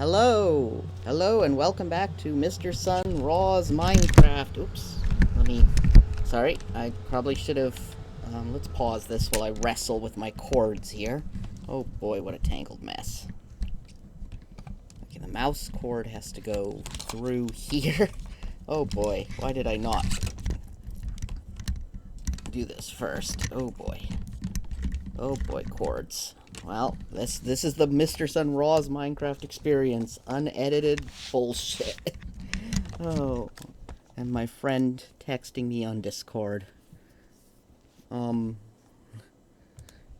Hello! Hello and welcome back to Mr. Sun RAWS Minecraft. Oops. Sorry, I probably should have... let's pause this while I wrestle with my cords here. Oh boy, what a tangled mess. Okay, the mouse cord has to go through here. Oh boy, why did I not do this first? Oh boy. Oh boy, cords. Well, this is the Mr. Sun RAWS Minecraft experience. Unedited bullshit. Oh. And my friend texting me on Discord.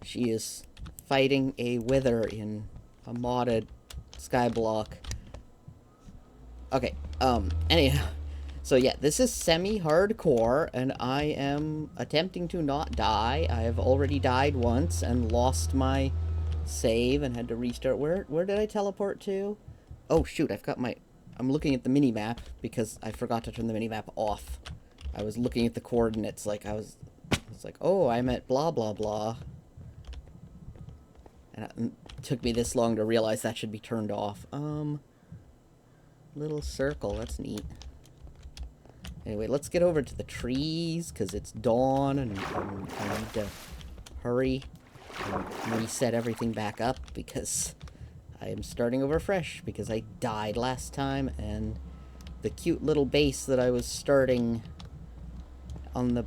She is fighting a wither in a modded skyblock. Okay, anyhow. So yeah, this is semi-hardcore, and I am attempting to not die. I have already died once and lost my save and had to restart. Where did I teleport to? Oh shoot, I'm looking at the mini-map because I forgot to turn the mini-map off. I was looking at the coordinates like I was like, oh, I'm at blah blah blah. And it took me this long to realize that should be turned off. Little circle, that's neat. Anyway, let's get over to the trees, because it's dawn, and I need to hurry and reset everything back up, because I am starting over fresh, because I died last time, and the cute little base that I was starting on the...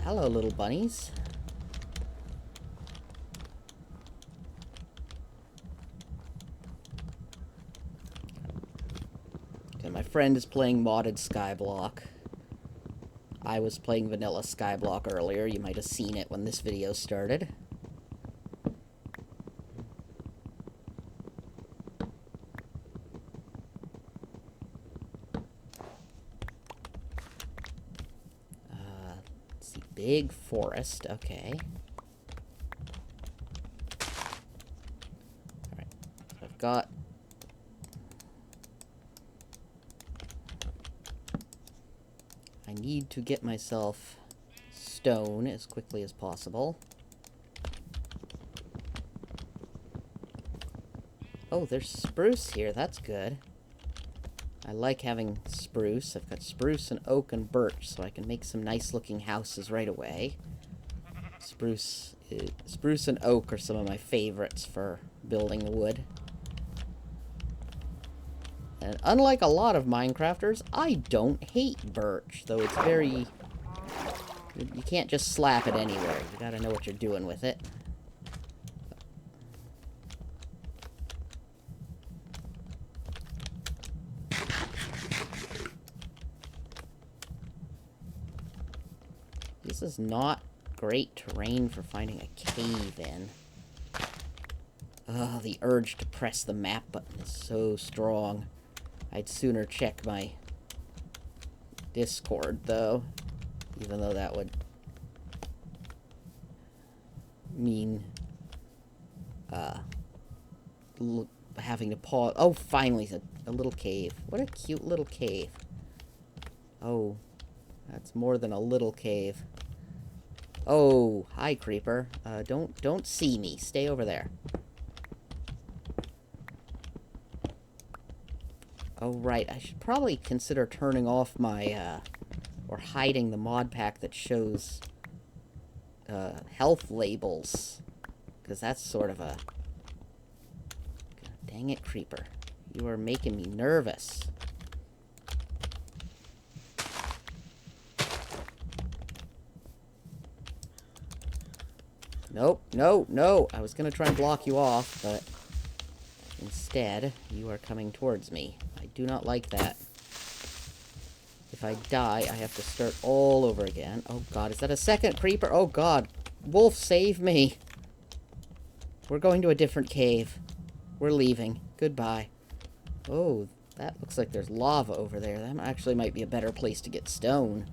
Hello, little bunnies. And my friend is playing modded Skyblock. I was playing vanilla Skyblock earlier. You might have seen it when this video started. Let's see. Big forest. Okay. Alright. So I've got... I need to get myself stone as quickly as possible. Oh, there's spruce here. That's good. I like having spruce. I've got spruce and oak and birch, so I can make some nice-looking houses right away. Spruce and oak are some of my favorites for building wood. And unlike a lot of Minecrafters, I don't hate birch, though it's very... You can't just slap it anywhere. You gotta know what you're doing with it. This is not great terrain for finding a cave in. Oh, the urge to press the map button is so strong. I'd sooner check my Discord, though. Even though that would mean having to pause. Oh, finally, a little cave. What a cute little cave. Oh, that's more than a little cave. Oh, hi, creeper. Don't see me. Stay over there. Oh, right. I should probably consider turning off my, or hiding the mod pack that shows, health labels. Because that's sort of a... God dang it, creeper. You are making me nervous. Nope, no, no. I was going to try and block you off, but instead, you are coming towards me. I do not like that. If I die, I have to start all over again. Oh god, is that a second creeper? Oh god. Wolf, save me. We're going to a different cave. We're leaving. Goodbye. Oh, that looks like there's lava over there. That actually might be a better place to get stone.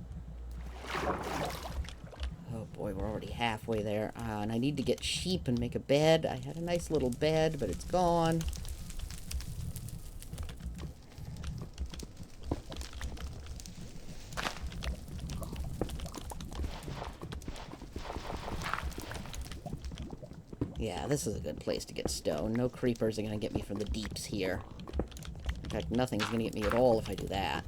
Oh boy, we're already halfway there. And I need to get sheep and make a bed. I had a nice little bed, but it's gone. Yeah, this is a good place to get stone. No creepers are going to get me from the deeps here. In fact, nothing's going to get me at all if I do that.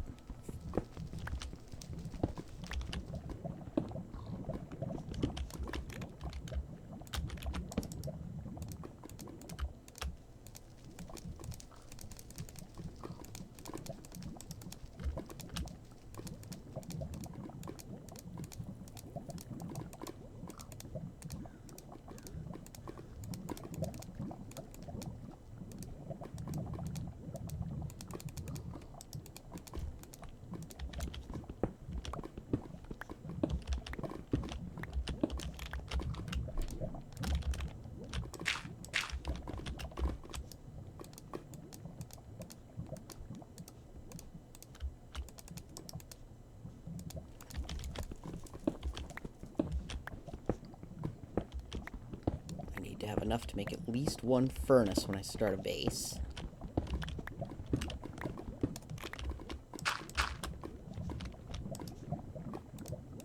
To have enough to make at least one furnace when I start a base.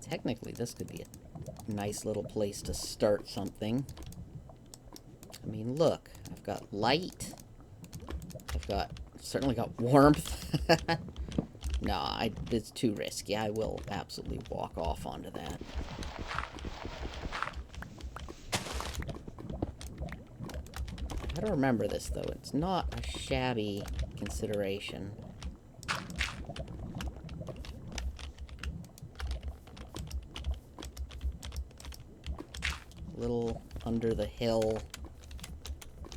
Technically, this could be a nice little place to start something. I mean, look, I've got light. Certainly got warmth. No, it's too risky. I will absolutely walk off onto that. I gotta remember this, though. It's not a shabby consideration. A little under the hill.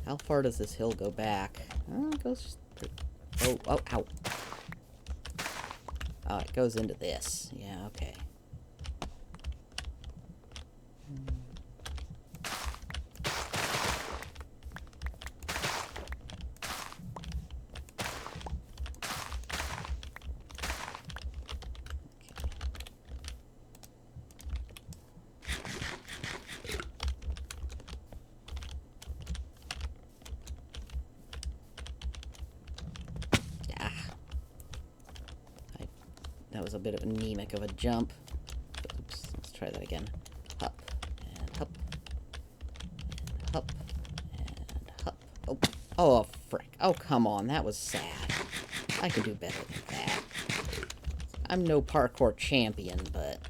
How far does this hill go back? Oh, it goes... Oh, ow. Oh, it goes into this. Yeah, okay. That was a bit of anemic of a jump. Oops, let's try that again. Hup, and hup, and hup, and hup. Oh, oh, frick. Oh, come on, that was sad. I can do better than that. I'm no parkour champion, but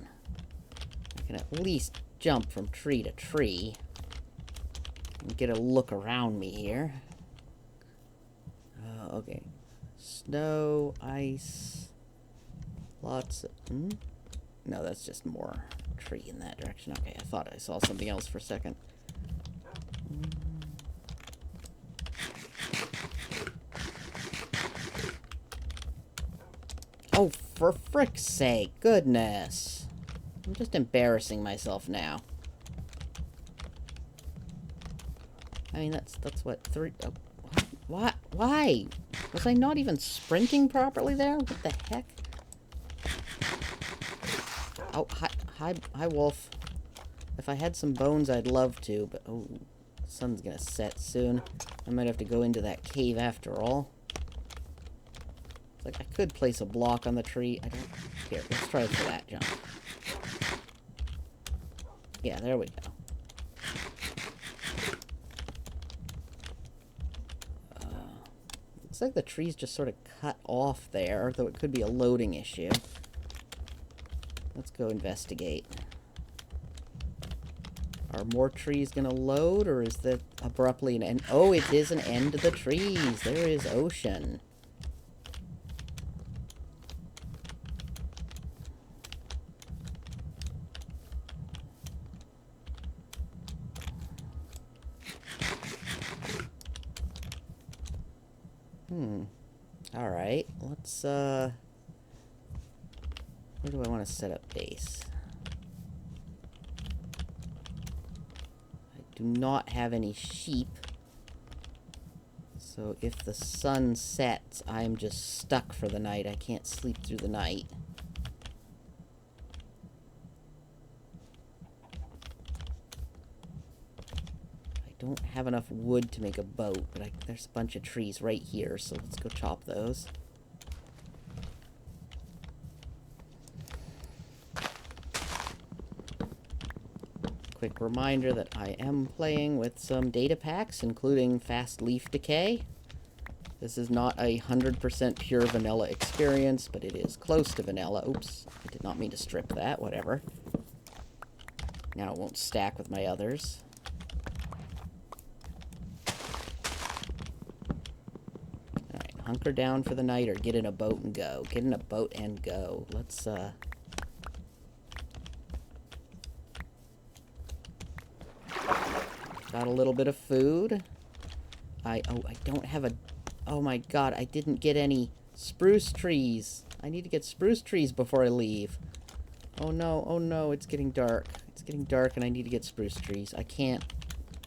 I can at least jump from tree to tree and get a look around me here. Okay. Snow, ice... Lots of... No, that's just more tree in that direction. Okay, I thought I saw something else for a second. Oh, for frick's sake. Goodness. I'm just embarrassing myself now. I mean, that's what, 3... Oh, what? Why? Was I not even sprinting properly there? What the heck? Oh, hi, wolf. If I had some bones, I'd love to, but oh, the sun's gonna set soon. I might have to go into that cave after all. It's like I could place a block on the tree. I don't... Here, let's try for that jump. Yeah, there we go. Looks like the tree's just sort of cut off there, though it could be a loading issue. Let's go investigate. Are more trees gonna load, or is that abruptly an end? Oh, it is an end to the trees. There is ocean. Alright, let's, where do I want to set up base? I do not have any sheep. So if the sun sets, I'm just stuck for the night. I can't sleep through the night. I don't have enough wood to make a boat, but there's a bunch of trees right here, so let's go chop those. Quick reminder that I am playing with some data packs, including fast leaf decay. This is not a 100% pure vanilla experience, but it is close to vanilla. Oops, I did not mean to strip that, whatever. Now it won't stack with my others. Alright, hunker down for the night or get in a boat and go. Get in a boat and go. Let's, got a little bit of food. I don't have a... Oh my god, I didn't get any spruce trees. I need to get spruce trees before I leave. Oh no, it's getting dark. It's getting dark and I need to get spruce trees. I can't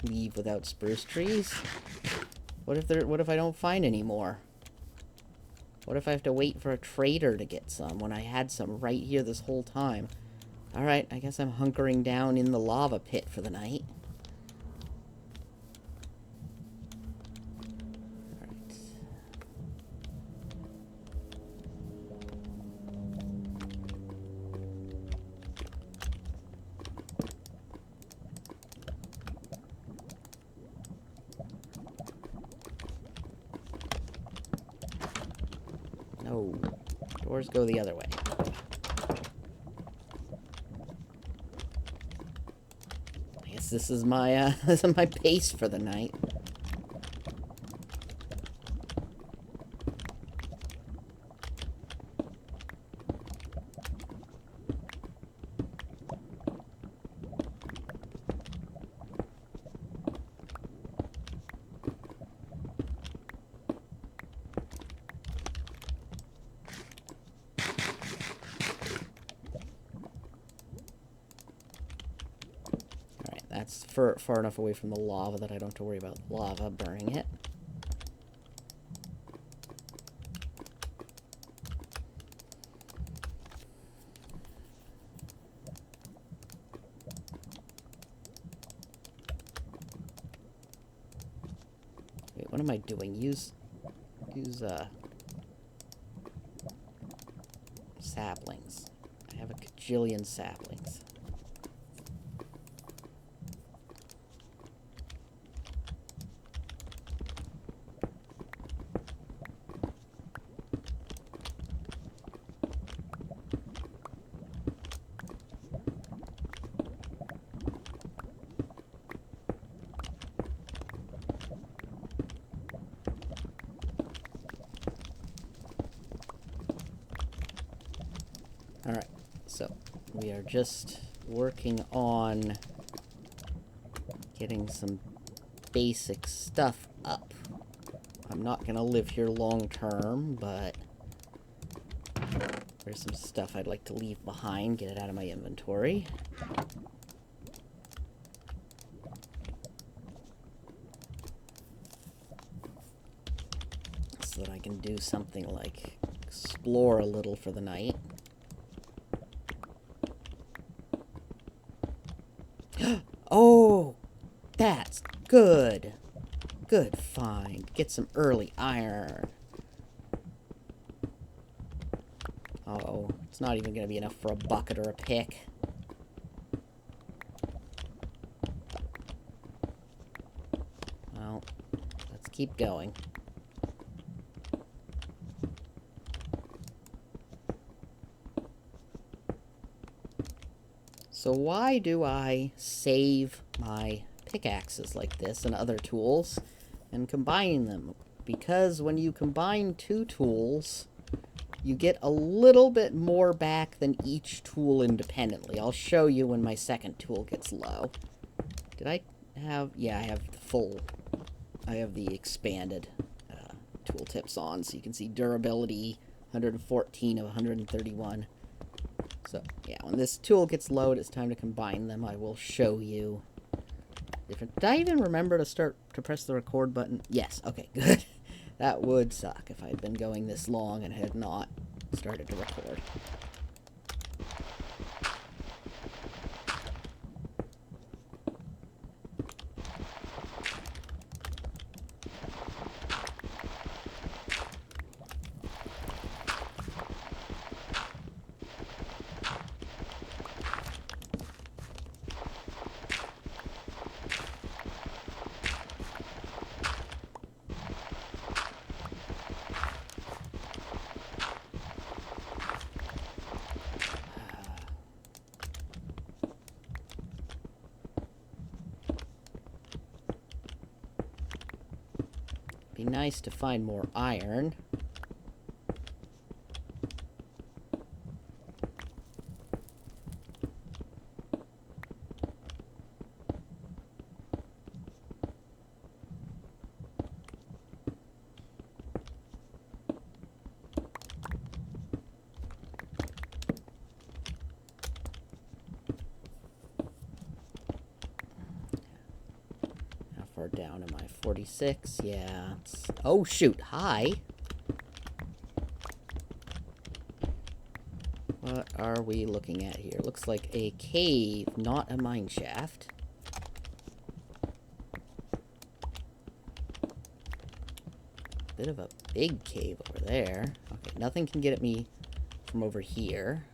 leave without spruce trees. What if I don't find any more? What if I have to wait for a trader to get some when I had some right here this whole time? Alright, I guess I'm hunkering down in the lava pit for the night. No. Doors go the other way. I guess this is my, this is my pace for the night. That's far enough away from the lava that I don't have to worry about lava burning it. Wait, what am I doing? Use saplings. I have a cajillion saplings. Alright, so we are just working on getting some basic stuff up. I'm not going to live here long term, but there's some stuff I'd like to leave behind, get it out of my inventory. So that I can do something like explore a little for the night. Oh, that's good. Good find. Get some early iron. Uh-oh, it's not even going to be enough for a bucket or a pick. Well, let's keep going. So why do I save my pickaxes like this and other tools and combine them? Because when you combine two tools, you get a little bit more back than each tool independently. I'll show you when my second tool gets low. Did I have... Yeah, I have the full... I have the expanded tooltips on, so you can see durability, 114 of 131. So, yeah, when this tool gets low, it's time to combine them. I will show you different... Did I even remember to press the record button? Yes, okay, good. That would suck if I had been going this long and had not started to record. Be nice to find more iron. Down am I? 46? Yeah. Oh, shoot. Hi. What are we looking at here? Looks like a cave, not a mine shaft. Bit of a big cave over there. Okay, nothing can get at me from over here.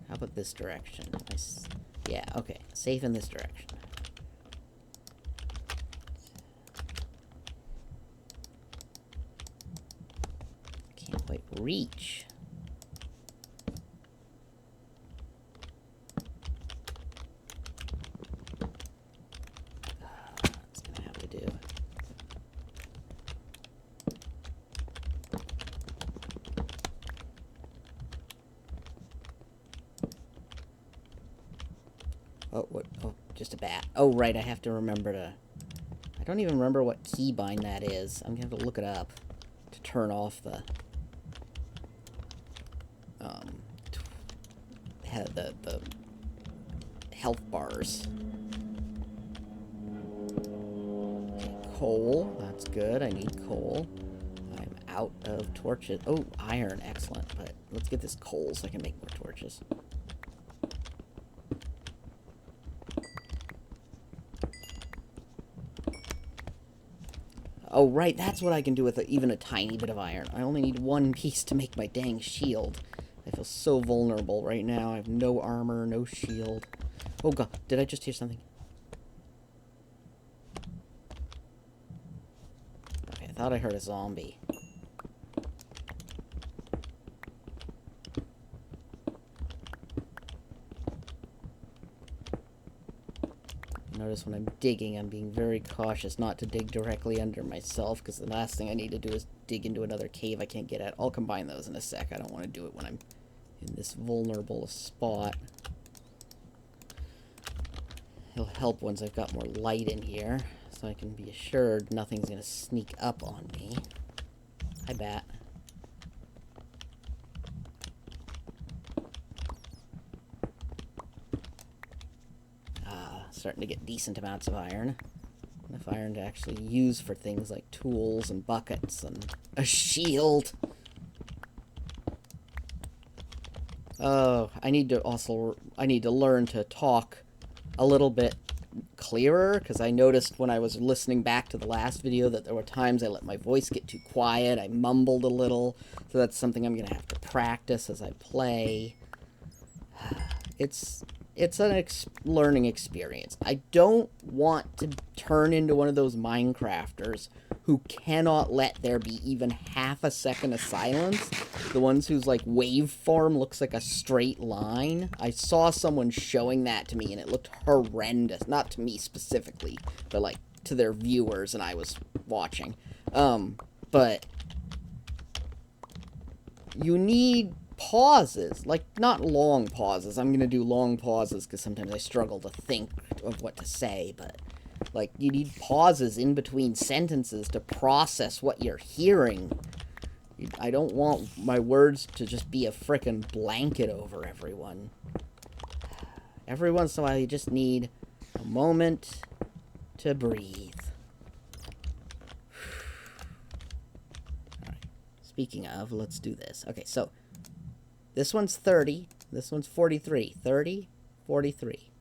How about this direction? Yeah, okay. Safe in this direction. Can't quite reach. That's gonna have to do. Oh, what? Oh, just a bat. Oh, right, I have to remember to... I don't even remember what keybind that is. I'm gonna have to look it up to turn off the... the health bars. Okay, coal, that's good. I need coal. I'm out of torches. Oh, iron, excellent. But let's get this coal so I can make more torches. Oh, right, that's what I can do with even a tiny bit of iron. I only need one piece to make my dang shield. I feel so vulnerable right now. I have no armor, no shield. Oh god, did I just hear something? Okay, I thought I heard a zombie. Notice when I'm digging, I'm being very cautious not to dig directly under myself, because the last thing I need to do is dig into another cave I can't get at. I'll combine those in a sec. I don't want to do it when I'm in this vulnerable spot. It'll help once I've got more light in here, so I can be assured nothing's going to sneak up on me. Hi, bat. Starting to get decent amounts of iron. Enough iron to actually use for things like tools and buckets and a shield. Oh, I need to learn to talk a little bit clearer, because I noticed when I was listening back to the last video that there were times I let my voice get too quiet. I mumbled a little, so that's something I'm going to have to practice as I play. It's an learning experience. I don't want to turn into one of those Minecrafters who cannot let there be even half a second of silence. The ones whose, like, waveform looks like a straight line. I saw someone showing that to me, and it looked horrendous. Not to me specifically, but, like, to their viewers, and I was watching. But you need pauses, like, not long pauses. I'm gonna do long pauses because sometimes I struggle to think of what to say, but, like, you need pauses in between sentences to process what you're hearing. I don't want my words to just be a frickin' blanket over everyone. Every once in a while, you just need a moment to breathe. Alright, speaking of, let's do this. Okay, so this one's 30. This one's 43. 30, 43.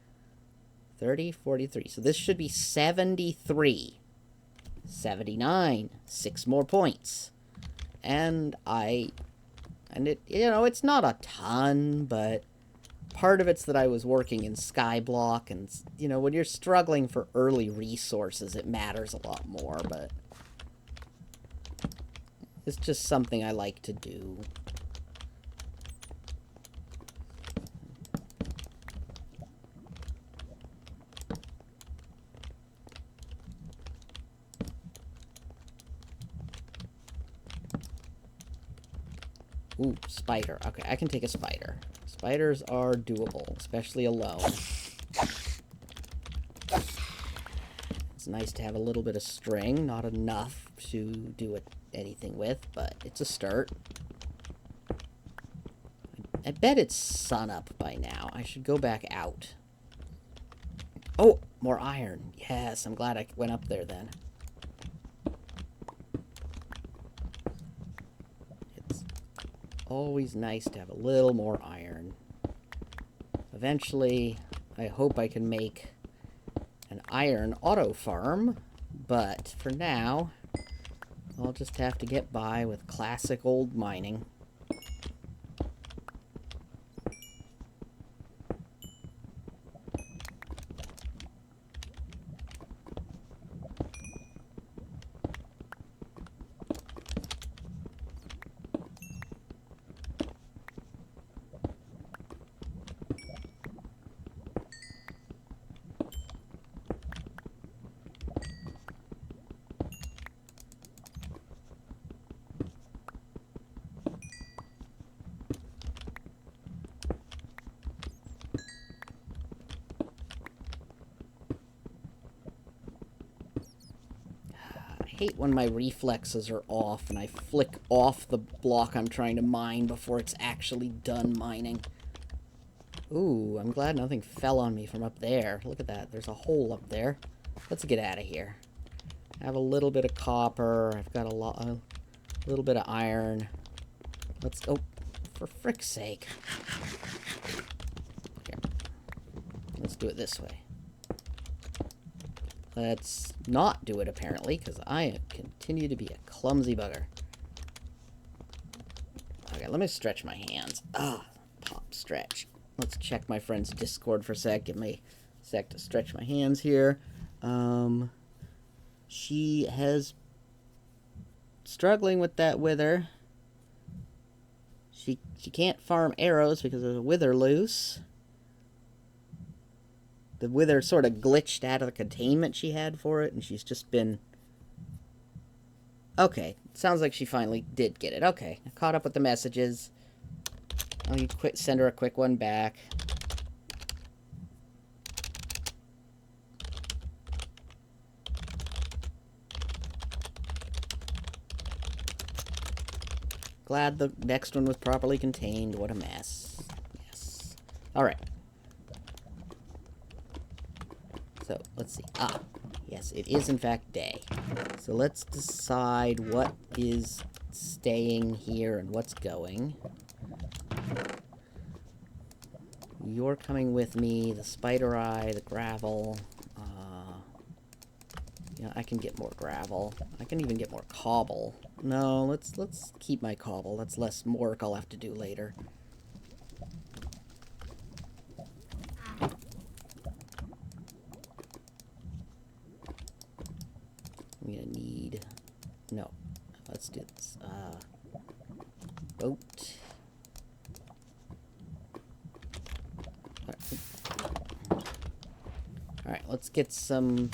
30, 43. So this should be 73. 79. 6 more points. And it, you know, it's not a ton, but part of it's that I was working in Skyblock, and, you know, when you're struggling for early resources, it matters a lot more, but it's just something I like to do. Ooh, spider. Okay, I can take a spider. Spiders are doable, especially alone. It's nice to have a little bit of string, not enough to do anything with, but it's a start. I bet it's sunup by now. I should go back out. Oh, more iron. Yes, I'm glad I went up there then. It's always nice to have a little more iron. Eventually, I hope I can make an iron auto farm, but for now, I'll just have to get by with classic old mining. I hate when my reflexes are off and I flick off the block I'm trying to mine before it's actually done mining. Ooh, I'm glad nothing fell on me from up there. Look at that. There's a hole up there. Let's get out of here. I have a little bit of copper. I've got a little bit of iron. Let's go. For frick's sake. Here. Let's do it this way. Let's not do it, apparently, because I continue to be a clumsy bugger. Okay, let me stretch my hands. Ah, pop, stretch. Let's check my friend's Discord for a sec. Give me a sec to stretch my hands here. She has struggling with that wither. She can't farm arrows because there's a wither loose. The wither sort of glitched out of the containment she had for it, and she's just been... Okay, sounds like she finally did get it. Okay, I caught up with the messages. I'll send her a quick one back. Glad the next one was properly contained. What a mess. Yes. Alright. So, let's see. Ah, yes, it is in fact day. So let's decide what is staying here and what's going. You're coming with me, the spider eye, the gravel. Yeah, I can get more gravel. I can even get more cobble. No, let's keep my cobble. That's less work I'll have to do later. I'm gonna need... No. Let's do this. Boat. Alright, let's get some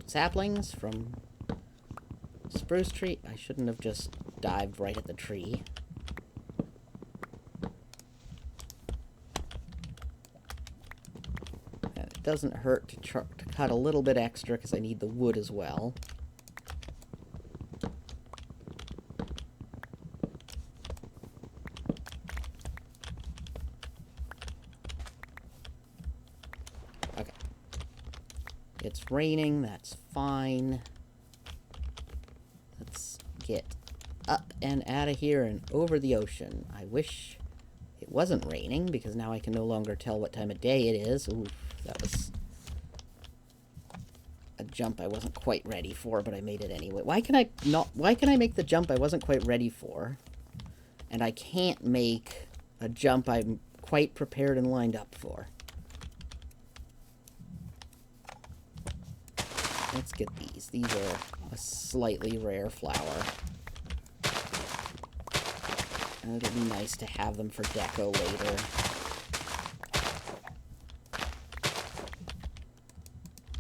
saplings from spruce tree. I shouldn't have just dived right at the tree. And it doesn't hurt to cut a little bit extra because I need the wood as well. It's raining, that's fine. Let's get up and out of here and over the ocean. I wish it wasn't raining, because now I can no longer tell what time of day it is. Ooh, that was a jump I wasn't quite ready for, but I made it anyway. Why can I make the jump I wasn't quite ready for, and I can't make a jump I'm quite prepared and lined up for? Let's get these. These are a slightly rare flower. And it'll be nice to have them for deco later.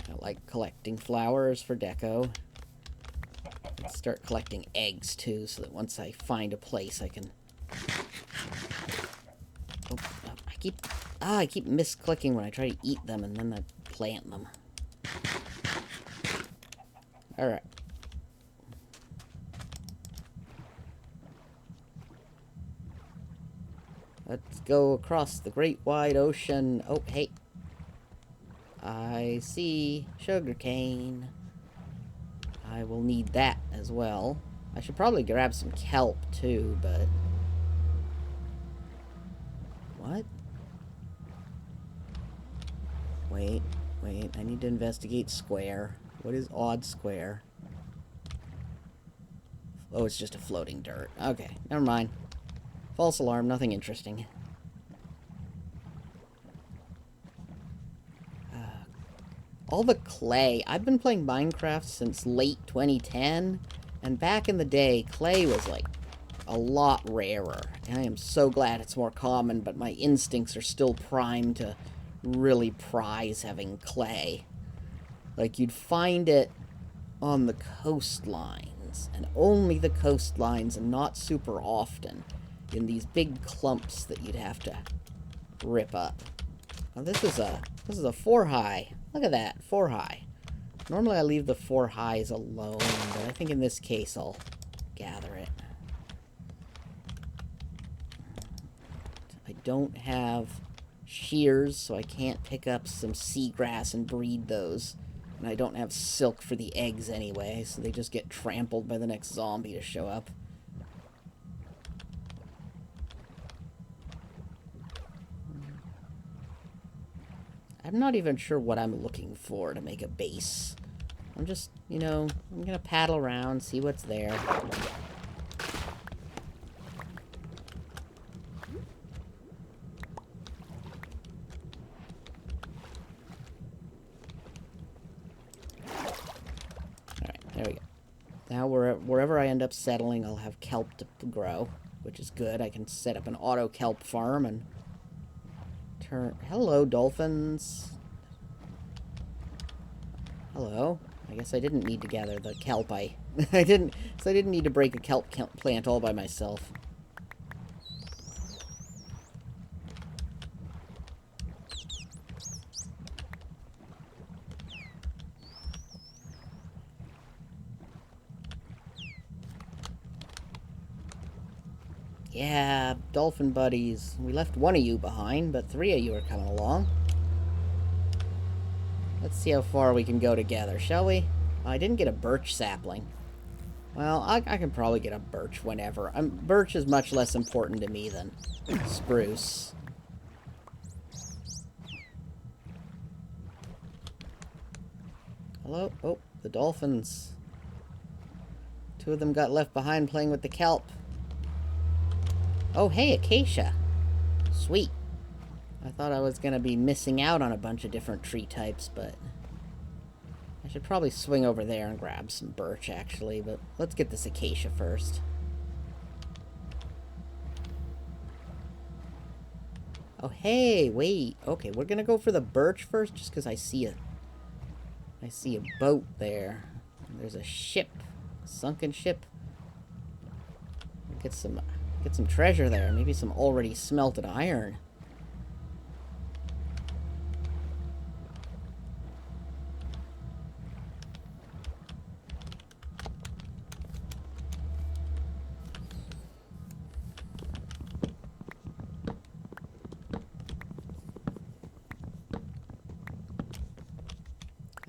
I like collecting flowers for deco. Let's start collecting eggs too, so that once I find a place I can I keep misclicking when I try to eat them and then I plant them. Alright. Let's go across the great wide ocean. Oh, hey. I see sugarcane. I will need that as well. I should probably grab some kelp too, but... What? Wait, I need to investigate square. What is odd square? Oh, it's just a floating dirt. Okay, never mind. False alarm, nothing interesting. All the clay. I've been playing Minecraft since late 2010, and back in the day, clay was, like, a lot rarer. And I am so glad it's more common, but my instincts are still primed to really prize having clay. Like, you'd find it on the coastlines, and only the coastlines, and not super often, in these big clumps that you'd have to rip up. Now, this is a 4 high. Look at that, 4 high. Normally I leave the 4 highs alone, but I think in this case I'll gather it. I don't have shears, so I can't pick up some seagrass and breed those. And I don't have silk for the eggs anyway, so they just get trampled by the next zombie to show up. I'm not even sure what I'm looking for to make a base. I'm just, you know, I'm gonna paddle around, see what's there. Alright, there we go. Now, wherever I end up settling, I'll have kelp to grow, which is good. I can set up an auto kelp farm and turn... Hello, dolphins. Hello. I guess I didn't need to gather the kelp. I didn't need to break a kelp plant all by myself. Yeah, dolphin buddies. We left one of you behind, but 3 of you are coming along. Let's see how far we can go together, shall we? I didn't get a birch sapling. Well, I can probably get a birch whenever. Birch is much less important to me than spruce. Hello? Oh, the dolphins. 2 of them got left behind playing with the kelp. Oh, hey, acacia. Sweet. I thought I was going to be missing out on a bunch of different tree types, but... I should probably swing over there and grab some birch, actually, but let's get this acacia first. Oh, hey, wait. Okay, we're going to go for the birch first, just because I see a boat there. There's a ship. A sunken ship. Get some treasure there. Maybe some already smelted iron.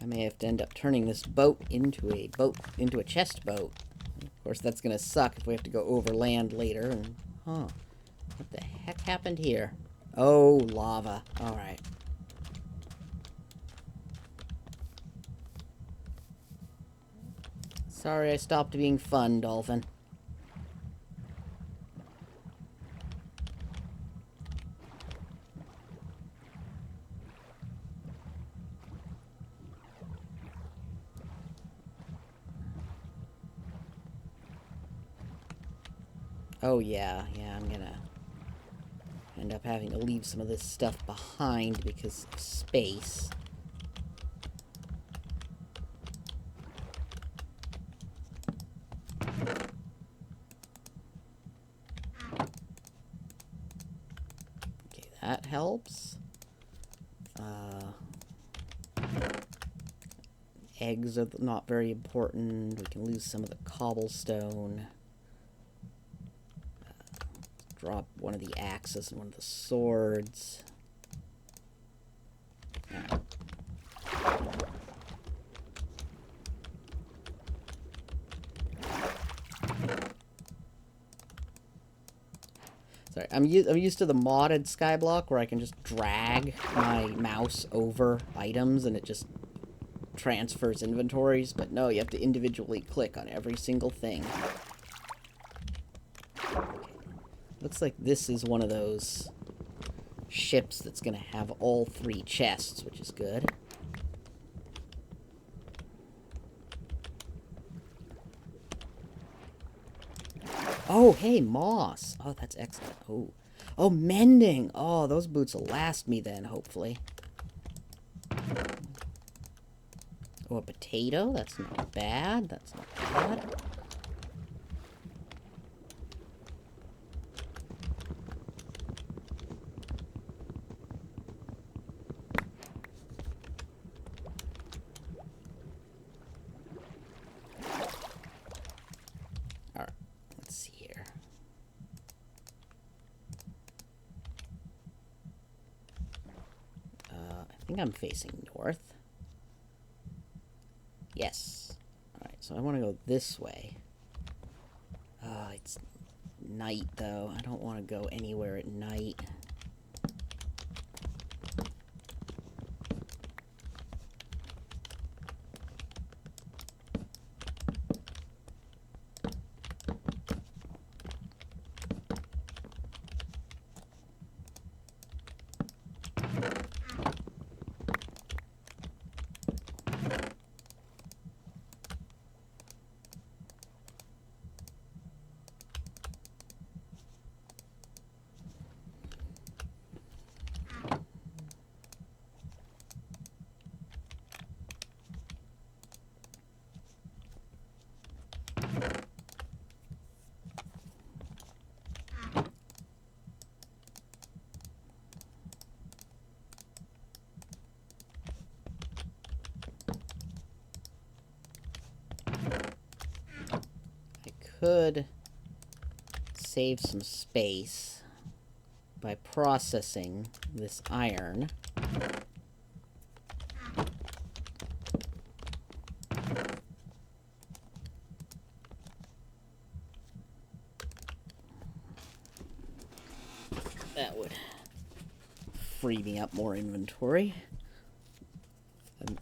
I may have to end up turning this boat into a chest boat. Of course, that's gonna suck if we have to go over land later. And huh, what the heck happened here? Oh, lava. All right. Sorry, I stopped being fun, dolphin. Oh, yeah, I'm gonna end up having to leave some of this stuff behind because of space. Okay, that helps. Eggs are not very important. We can lose some of the cobblestone. Drop one of the axes and one of the swords. Sorry, I'm used to the modded skyblock where I can just drag my mouse over items and it just transfers inventories, but no, you have to individually click on every single thing. Okay. Looks like this is one of those ships that's going to have all 3 chests, which is good. Oh, hey, moss. Oh, that's excellent. Oh, oh, mending. Oh, those boots will last me then, hopefully. Oh, a potato? That's not bad. That's not bad. Alright, let's see here. I think I'm facing north. Yes. Alright, so I want to go this way. It's night, though. I don't want to go anywhere at night. Could save some space by processing this iron. That would free me up more inventory.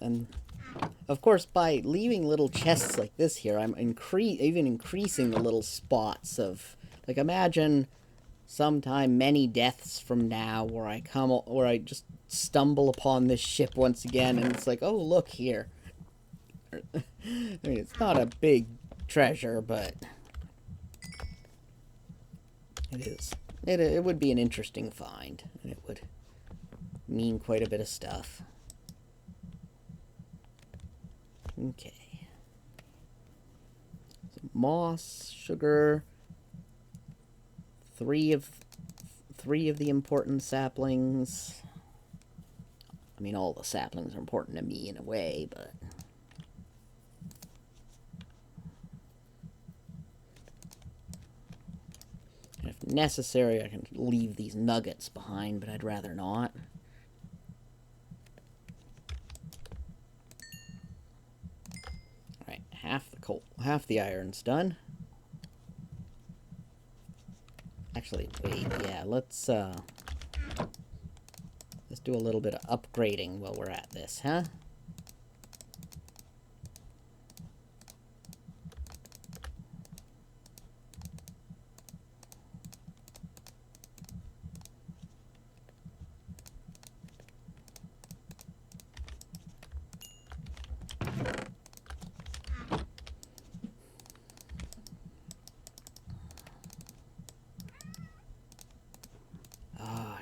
And of course, by leaving little chests like this here, I'm even increasing the little spots of... Like, imagine sometime many deaths from now where I just stumble upon this ship once again, and it's like, oh, look here. I mean, it's not a big treasure, but... It is. It would be an interesting find, and it would mean quite a bit of stuff. Okay. So moss, sugar, three of the important saplings. I mean, all the saplings are important to me in a way, but if necessary, I can leave these nuggets behind, but I'd rather not. Half the iron's done. Actually, wait, yeah, let's do a little bit of upgrading while we're at this, huh?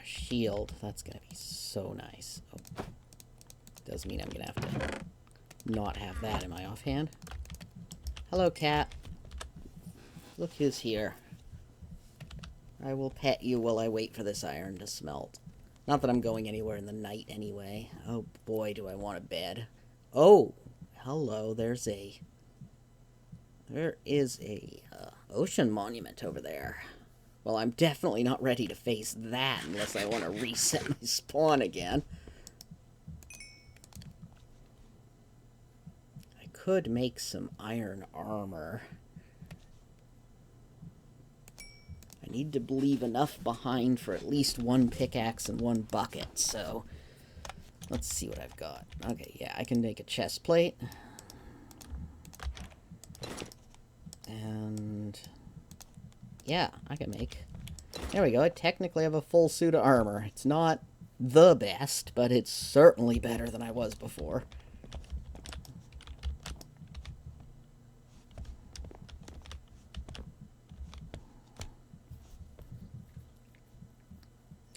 Shield. That's gonna be so nice. Oh, does mean I'm gonna have to not have that in my offhand. Hello, cat. Look who's here. I will pet you while I wait for this iron to smelt. Not that I'm going anywhere in the night anyway. Oh boy, do I want a bed. Oh, hello, there is a ocean monument over there. Well, I'm definitely not ready to face that unless I want to reset my spawn again. I could make some iron armor. I need to leave enough behind for at least one pickaxe and one bucket, so let's see what I've got. Okay, yeah, I can make a chest plate. And yeah, I can make... There we go. I technically have a full suit of armor. It's not the best, but it's certainly better than I was before.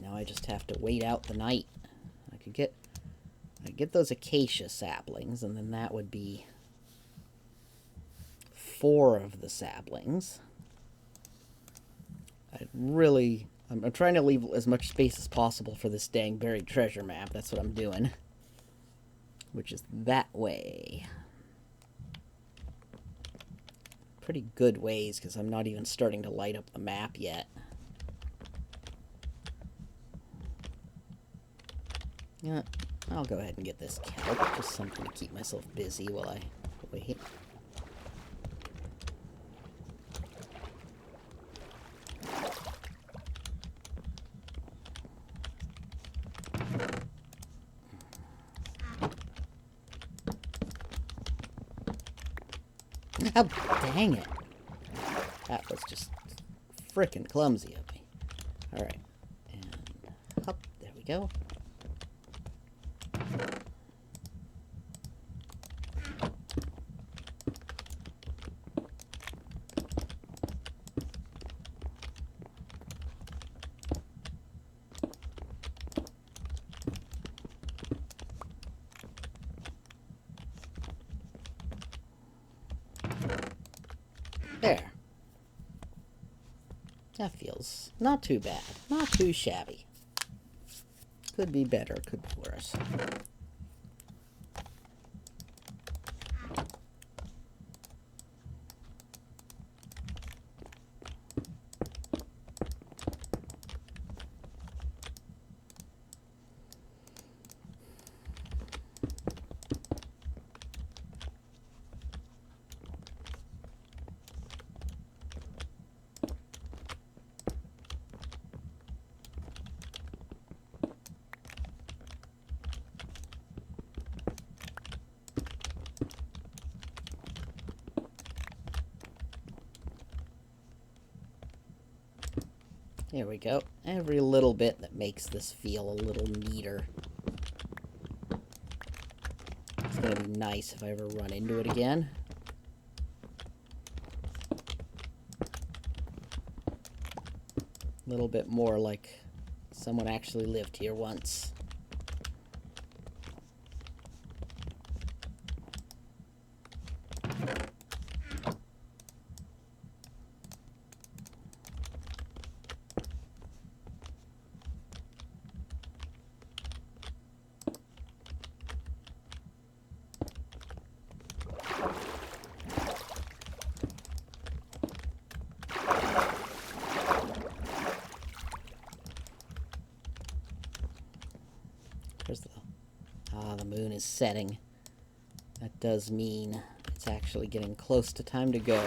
Now I just have to wait out the night. I could get those acacia saplings, and then that would be 4 of the saplings. I'm trying to leave as much space as possible for this dang buried treasure map. That's what I'm doing. Which is that way. Pretty good ways, because I'm not even starting to light up the map yet. Yeah, I'll go ahead and get this kelp. Just something to keep myself busy while I wait. Oh, dang it. That was just frickin' clumsy of me. Alright. And up. There we go. There. That feels not too bad. Not too shabby. Could be better, could be worse. There we go. Every little bit that makes this feel a little neater. It's gonna be nice if I ever run into it again. A little bit more like someone actually lived here once. The moon is setting. That does mean it's actually getting close to time to go.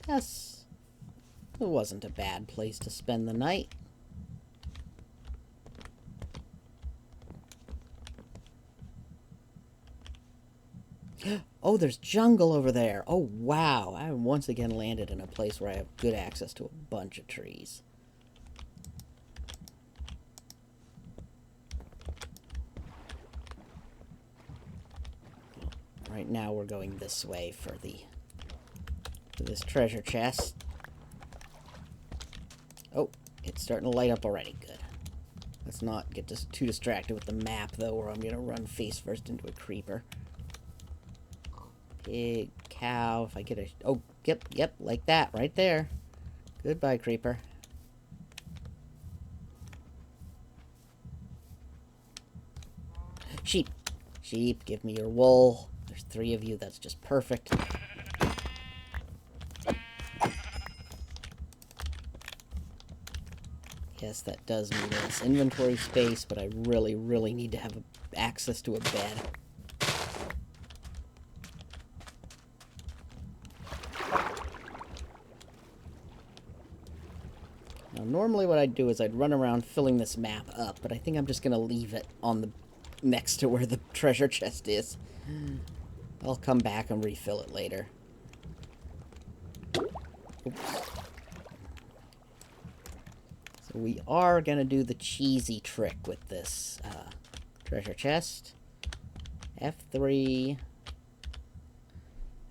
Yes, it wasn't a bad place to spend the night. Oh, there's jungle over there. Oh, wow. I once again landed in a place where I have good access to a bunch of trees. Right now we're going this way for the to this treasure chest. Oh, it's starting to light up already. Good. Let's not get too distracted with the map, though, or I'm going to run face first into a creeper. Pig, cow, if I get a... Oh, yep, like that, right there. Goodbye, creeper. Sheep. Sheep, give me your wool. There's 3 of you, that's just perfect. Yes, that does mean less inventory space, but I really, really need to have access to a bed. Now, normally what I'd do is I'd run around filling this map up, but I think I'm just going to leave it on the next to where the treasure chest is. I'll come back and refill it later. Oops. So we are going to do the cheesy trick with this treasure chest. F3.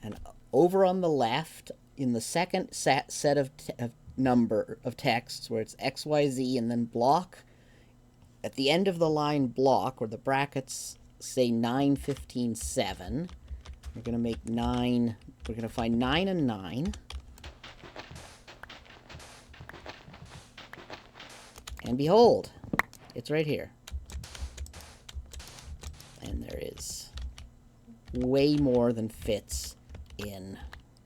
And over on the left, in the second set of texts, where it's XYZ and then block, at the end of the line block, where the brackets say 9, 15, 7, we're going to make 9, we're going to find 9 and 9. And behold, it's right here. And there is way more than fits in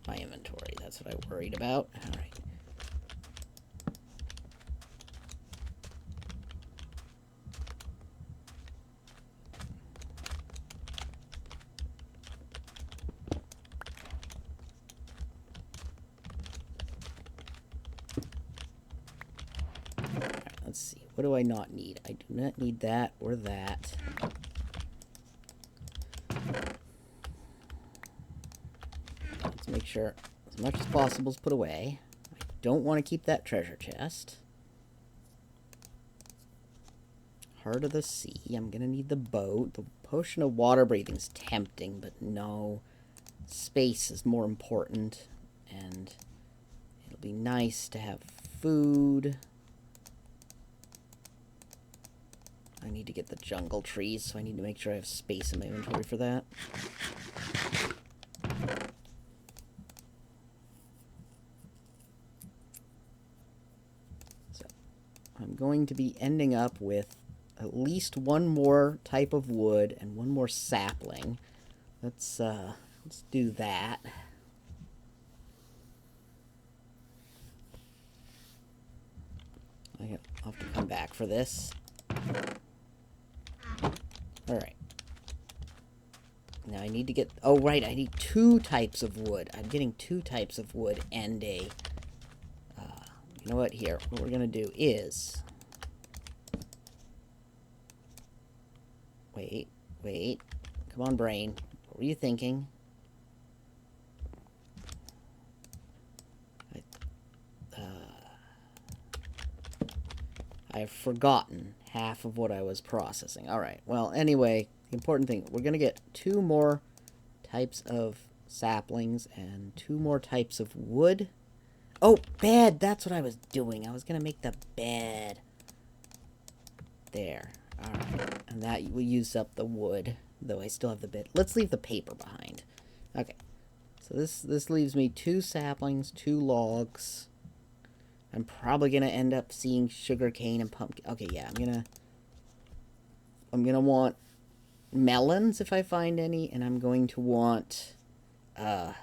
my inventory. That's what I worried about. All right. Let's see. What do I not need? I do not need that or that. Let's make sure as much as possible is put away. I don't want to keep that treasure chest. Heart of the sea. I'm going to need the boat. The potion of water breathing is tempting, but no. Space is more important. And it'll be nice to have food. I need to get the jungle trees, so I need to make sure I have space in my inventory for that. So, I'm going to be ending up with at least one more type of wood and one more sapling. Let's do that. I'll have to come back for this. Alright. Now I need to get... Oh, right, I need 2 types of wood. I'm getting 2 types of wood and a... you know what? Here, what we're going to do is... Wait. Come on, brain. What were you thinking? I've forgotten half of what I was processing. Alright, well, anyway, the important thing, we're going to get 2 more types of saplings and 2 more types of wood. Oh, bed! That's what I was doing. I was going to make the bed. There. Alright, and that will use up the wood, though I still have the bed. Let's leave the paper behind. Okay, so this leaves me 2 saplings, 2 logs. I'm probably gonna end up seeing sugarcane and pumpkin. Okay, yeah, I'm gonna want melons if I find any, and I'm going to want, I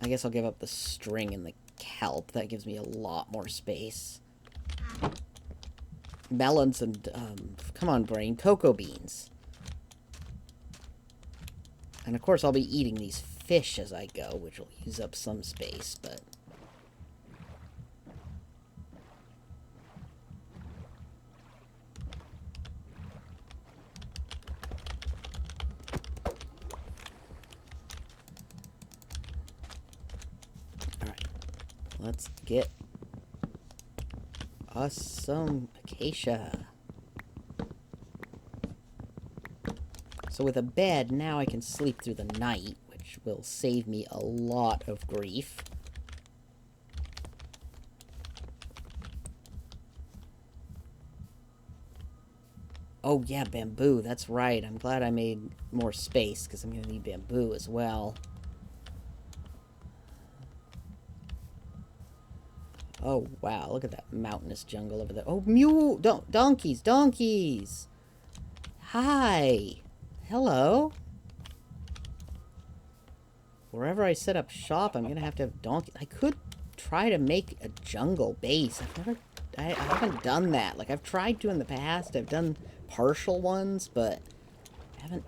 guess I'll give up the string and the kelp. That gives me a lot more space. Melons and, come on, brain, cocoa beans. And of course I'll be eating these fish as I go, which will use up some space, but... Let's get us some acacia. So with a bed, now I can sleep through the night, which which will save me a lot of grief. Oh, yeah, bamboo. That's right. I'm glad I made more space, because I'm going to need bamboo as well. Oh, wow. Look at that mountainous jungle over there. Oh, donkeys. Donkeys! Hi! Hello? Wherever I set up shop, I'm going to have donkeys. I could try to make a jungle base. I haven't done that. Like, I've tried to in the past. I've done partial ones, but I haven't...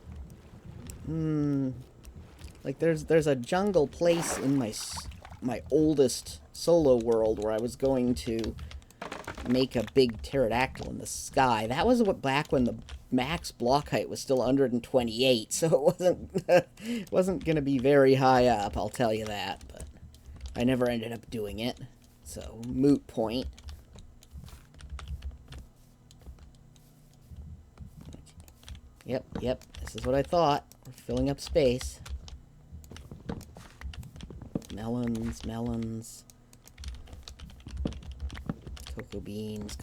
Like, there's a jungle place in my oldest solo world where I was going to make a big pterodactyl in the sky. That was back when the max block height was still 128, so it wasn't going to be very high up, I'll tell you that. But I never ended up doing it, so moot point. Yep, this is what I thought. We're filling up space. Melons. Cocoa beans.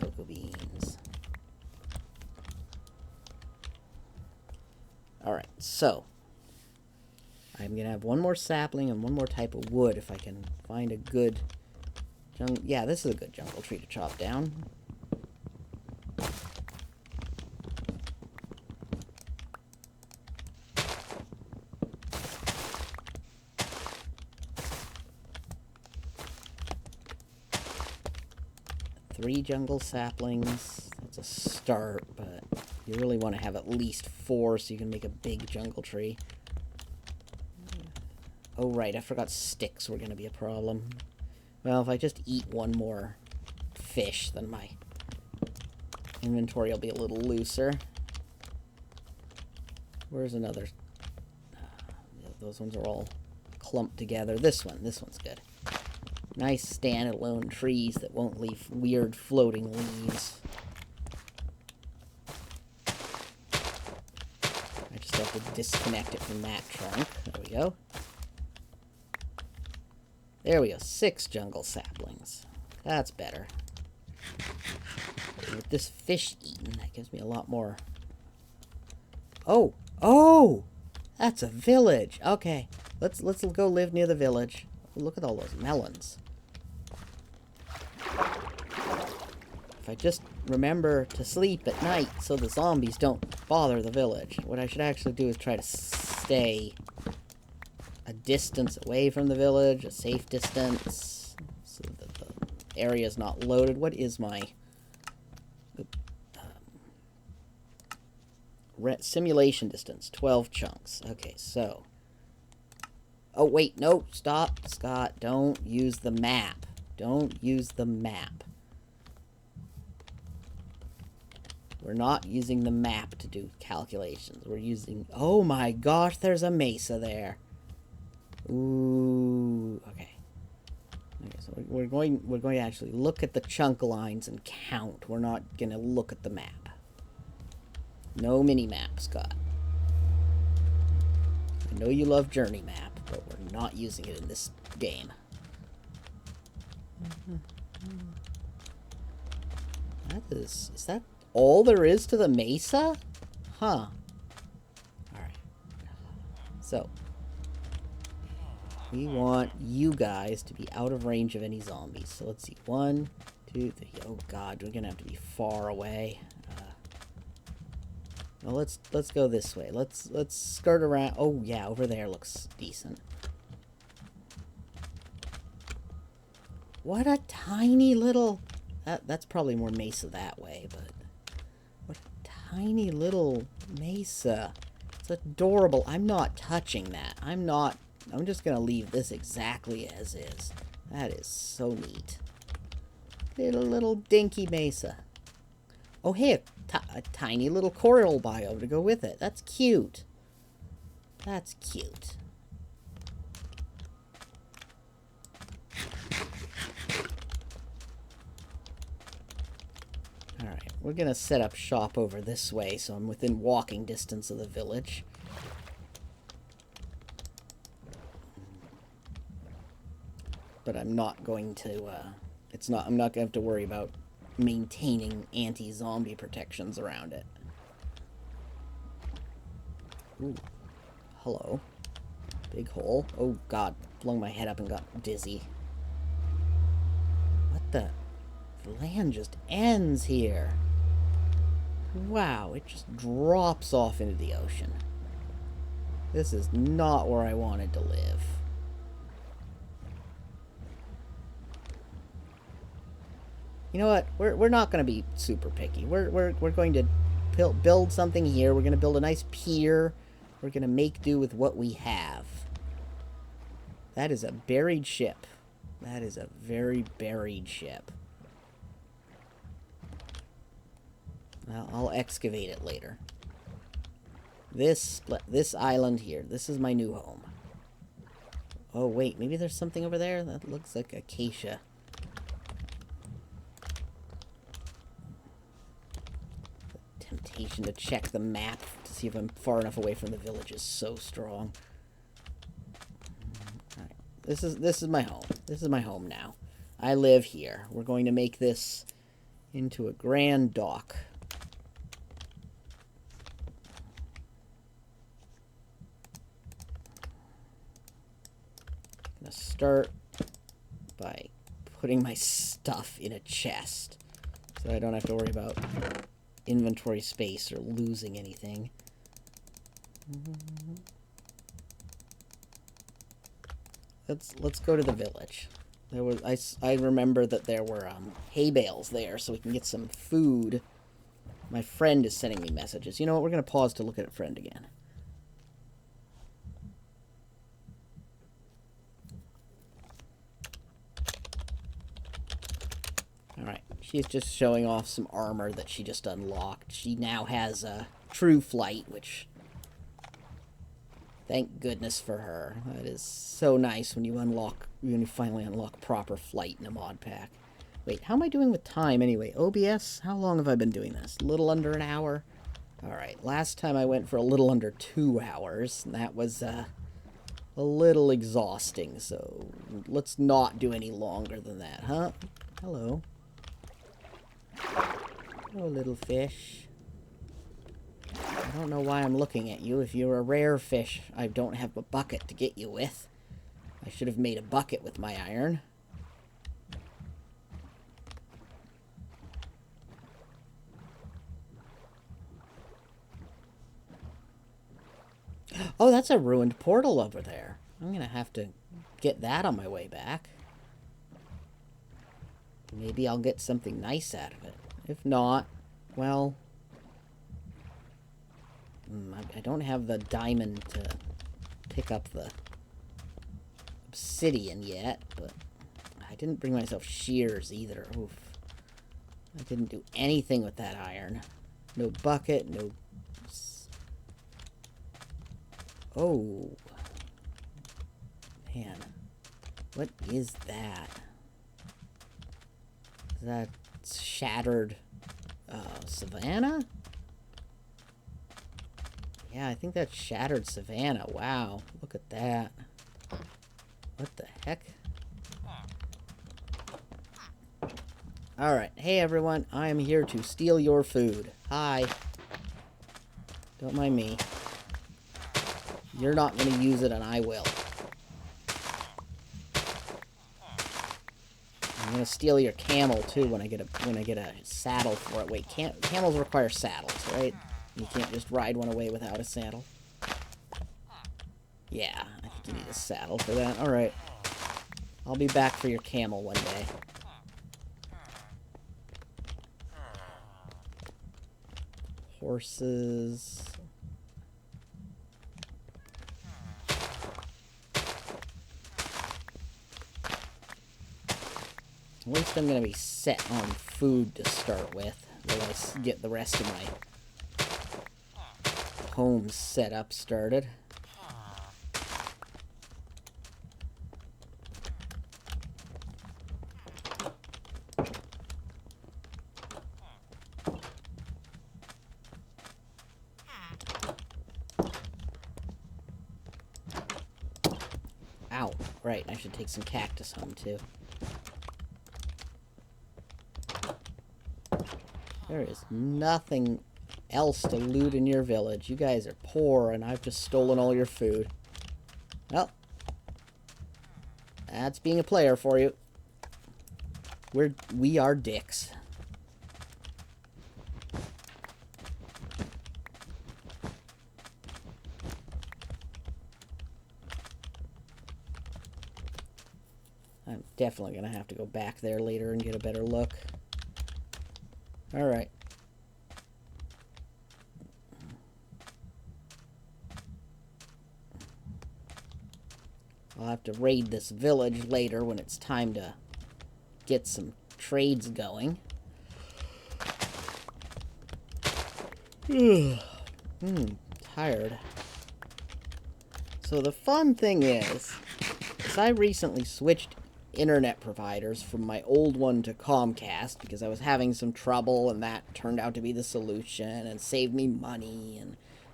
Alright, so I'm gonna have one more sapling and one more type of wood if I can find a good jungle. Yeah, this is a good jungle tree to chop down. Three jungle saplings. That's a start, but you really want to have at least 4 so you can make a big jungle tree. Oh, right, I forgot sticks were going to be a problem. Well, if I just eat one more fish, then my inventory will be a little looser. Where's another? Those ones are all clumped together. This one's good. Nice standalone trees that won't leave weird floating leaves. I just have to disconnect it from that trunk. There we go. There we go. 6 jungle saplings. That's better. With this fish eaten, that gives me a lot more. Oh! That's a village. Okay. Let's go live near the village. Look at all those melons. If I just remember to sleep at night so the zombies don't bother the village. What I should actually do is try to stay a distance away from the village, a safe distance, so that the area is not loaded. What is my simulation distance? 12 chunks. Okay, so... Oh, wait, no, stop, Scott. Don't use the map. Don't use the map. We're not using the map to do calculations. We're using... Oh my gosh, there's a mesa there. Ooh, okay. Okay, so we're going to actually look at the chunk lines and count. We're not going to look at the map. No mini-map, Scott. I know you love Journey Map, but we're not using it in this game. Is that all there is to the mesa? Huh. Alright. So, we want you guys to be out of range of any zombies. So let's see. 1, 2, 3. Oh god, we're gonna have to be far away. Well, let's go this way. Let's skirt around. Oh yeah, over there looks decent. What a tiny little... That's probably more mesa that way, but... What a tiny little mesa. It's adorable. I'm not touching that. I'm just gonna leave this exactly as is. That is so neat. Little dinky mesa. Oh, hey, a tiny little coral biome to go with it. That's cute. That's cute. Alright, we're gonna set up shop over this way, so I'm within walking distance of the village. but I'm not going to, I'm not going to have to worry about maintaining anti-zombie protections around it. Ooh. Hello. Big hole. Oh, God. Flung my head up and got dizzy. What the? The land just ends here. Wow, it just drops off into the ocean. This is not where I wanted to live. You know what? We're not going to be super picky. We're going to build something here. We're going to build a nice pier. We're going to make do with what we have. That is a buried ship. That is a very buried ship. I'll excavate it later. This island here. This is my new home. Oh, wait. Maybe there's something over there? That looks like acacia. The temptation to check the map to see if I'm far enough away from the village is so strong. Alright. This is my home. This is my home now. I live here. We're going to make this into a grand dock. Start by putting my stuff in a chest so I don't have to worry about inventory space or losing anything. Let's go to the village. There was I remember that there were hay bales there, so we can get some food. My friend is sending me messages. You know what? We're gonna pause to look at a friend again. Alright, she's just showing off some armor that she just unlocked. She now has true flight, which... Thank goodness for her. That is so nice when you finally unlock proper flight in a mod pack. Wait, how am I doing with time anyway? OBS? How long have I been doing this? A little under an hour? Alright, last time I went for a little under 2 hours, and that was a little exhausting, so let's not do any longer than that, huh? Hello. Oh, little fish. I don't know why I'm looking at you. If you're a rare fish, I don't have a bucket to get you with. I should have made a bucket with my iron. Oh, that's a ruined portal over there. I'm gonna have to get that on my way back. Maybe I'll get something nice out of it. If not, well... I don't have the diamond to pick up the obsidian yet, but I didn't bring myself shears either. Oof. I didn't do anything with that iron. No bucket, no... Oh. Man. What is that? Is that shattered savannah? Yeah, I think that's shattered savannah. Wow, look at that. What the heck? Alright, hey everyone, I am here to steal your food. Hi. Don't mind me. You're not going to use it and I will. I'm gonna steal your camel too when I get a saddle for it. Wait, camels require saddles, right? You can't just ride one away without a saddle. Yeah, I think you need a saddle for that. All right, I'll be back for your camel one day. Horses. At least I'm going to be set on food to start with, while I get the rest of my home setup started. Ow. right, I should take some cactus home, too. There is nothing else to loot in your village. You guys are poor, and I've just stolen all your food. Well, that's being a player for you. We are dicks. I'm definitely gonna have to go back there later and get a better look. Alright. I'll have to raid this village later when it's time to get some trades going. Tired. So the fun thing is I recently switched internet providers from my old one to Comcast because I was having some trouble, and that turned out to be the solution and saved me money.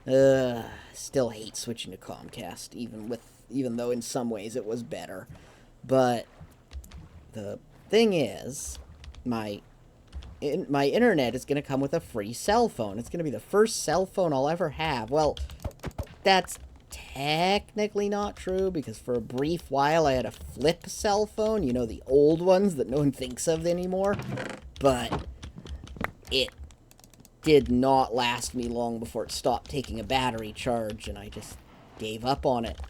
And still hate switching to Comcast, even though in some ways it was better. But the thing is, my internet is going to come with a free cell phone. It's going to be the first cell phone I'll ever have. Well, that's technically not true, because for a brief while I had a flip cell phone, you know, the old ones that no one thinks of anymore. But it did not last me long before it stopped taking a battery charge, and I just gave up on it.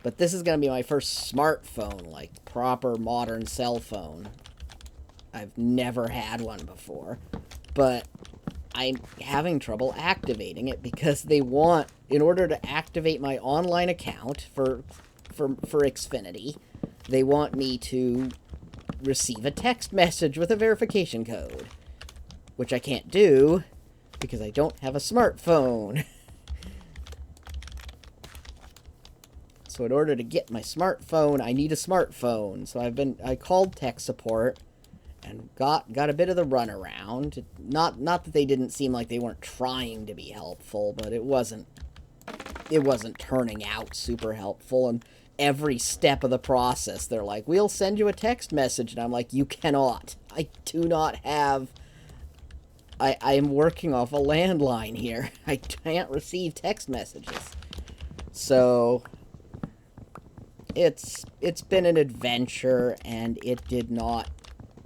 But this is going to be my first smartphone, like proper modern cell phone. I've never had one before, but I'm having trouble activating it because they want, in order to activate my online account for Xfinity, they want me to receive a text message with a verification code, which I can't do because I don't have a smartphone. So in order to get my smartphone, I need a smartphone. So I called tech support and got a bit of the runaround. Not that they didn't seem like they weren't trying to be helpful, but it wasn't turning out super helpful. And every step of the process, they're like, "We'll send you a text message," and I'm like, "You cannot. I do not have. I am working off a landline here. I can't receive text messages." So it's been an adventure, and it did not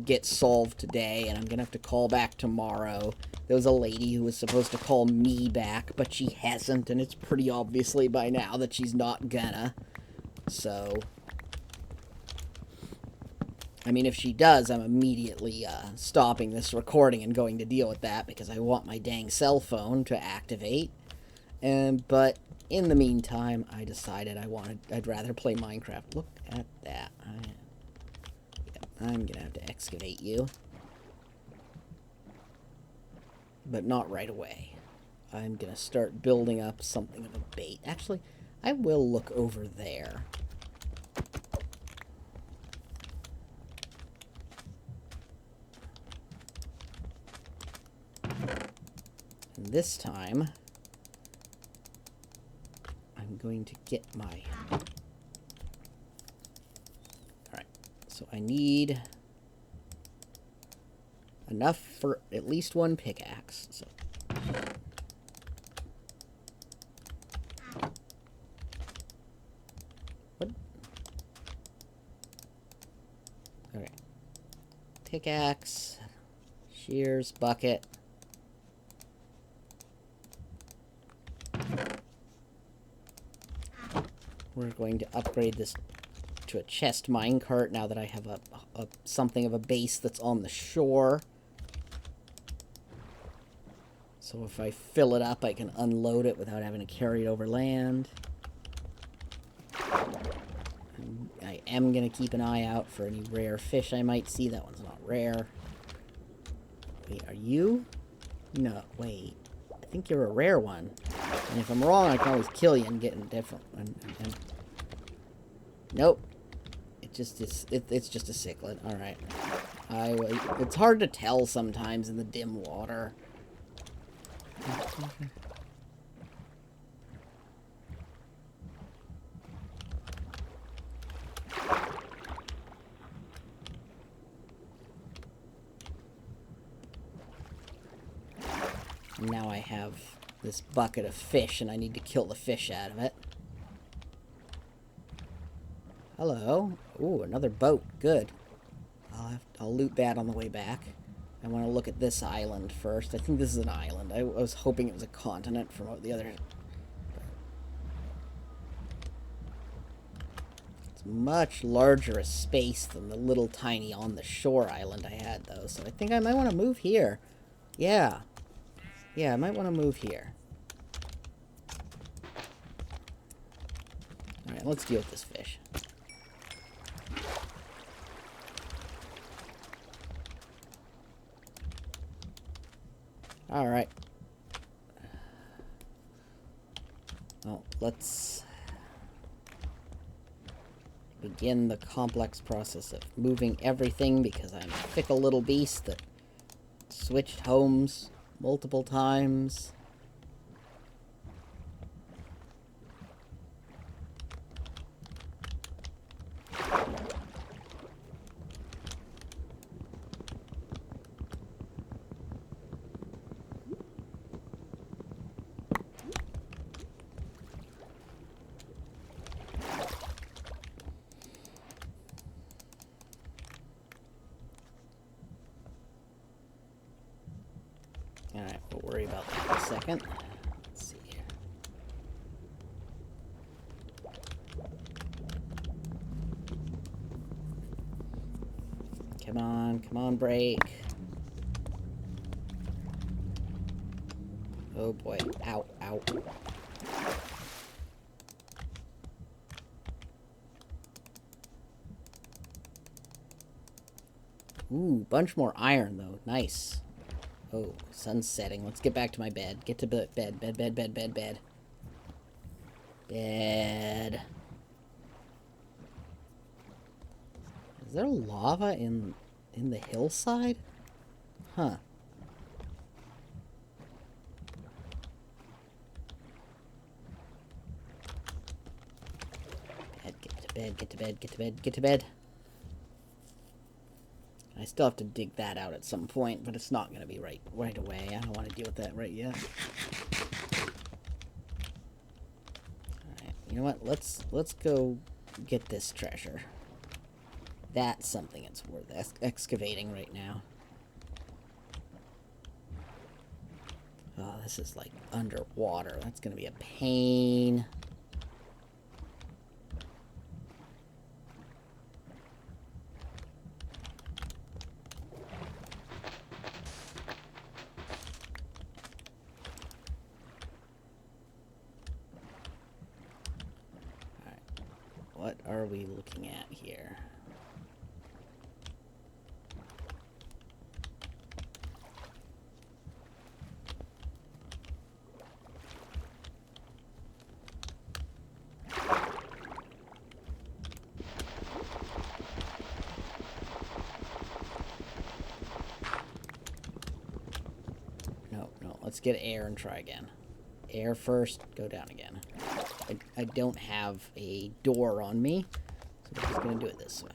get solved today, and I'm gonna have to call back tomorrow. There was a lady who was supposed to call me back, but she hasn't, and it's pretty obviously by now that she's not gonna. So, I mean, if she does, I'm immediately stopping this recording and going to deal with that, because I want my dang cell phone to activate. But in the meantime, I decided I'd rather play Minecraft. Look at that. I'm gonna have to excavate you. But not right away. I'm gonna start building up something of a bait. Actually, I will look over there. And this time, I'm going to get my... Alright, so I need enough for at least one pickaxe. So what? Okay. Pickaxe, shears, bucket. We're going to upgrade this to a chest minecart now that I have something of a base that's on the shore. So if I fill it up, I can unload it without having to carry it over land. I am going to keep an eye out for any rare fish I might see. That one's not rare. Wait, are you? No, wait. I think you're a rare one. And if I'm wrong, I can always kill you and get a different one. Nope. It's just a cichlid. Alright. It's hard to tell sometimes in the dim water. And now I have this bucket of fish, and I need to kill the fish out of it. Hello. Ooh, another boat. Good. I'll loot that on the way back. I want to look at this island first. I think this is an island. I was hoping it was a continent from the other. It's much larger a space than the little tiny on the shore island I had, though. So I think I might want to move here. Yeah. Yeah, I might want to move here. Alright, let's deal with this fish. Alright. Well, let's begin the complex process of moving everything, because I'm a fickle little beast that switched homes multiple times. Alright, we'll worry about that in a second. Let's see here. Come on, break. Oh boy, ow, ow. Ooh, bunch more iron though, nice. Oh, sun's setting. Let's get back to my bed. Get to bed. Bed. Bed. Is there lava in the hillside? Huh. Get to bed. I still have to dig that out at some point, but it's not going to be right away. I don't want to deal with that right yet. Alright, you know what? Let's go get this treasure. That's something that's worth excavating right now. Oh, this is like underwater. That's going to be a pain. What are we looking at here? No, let's get air and try again. Air first, go down again. I don't have a door on me, so we're just going to do it this way.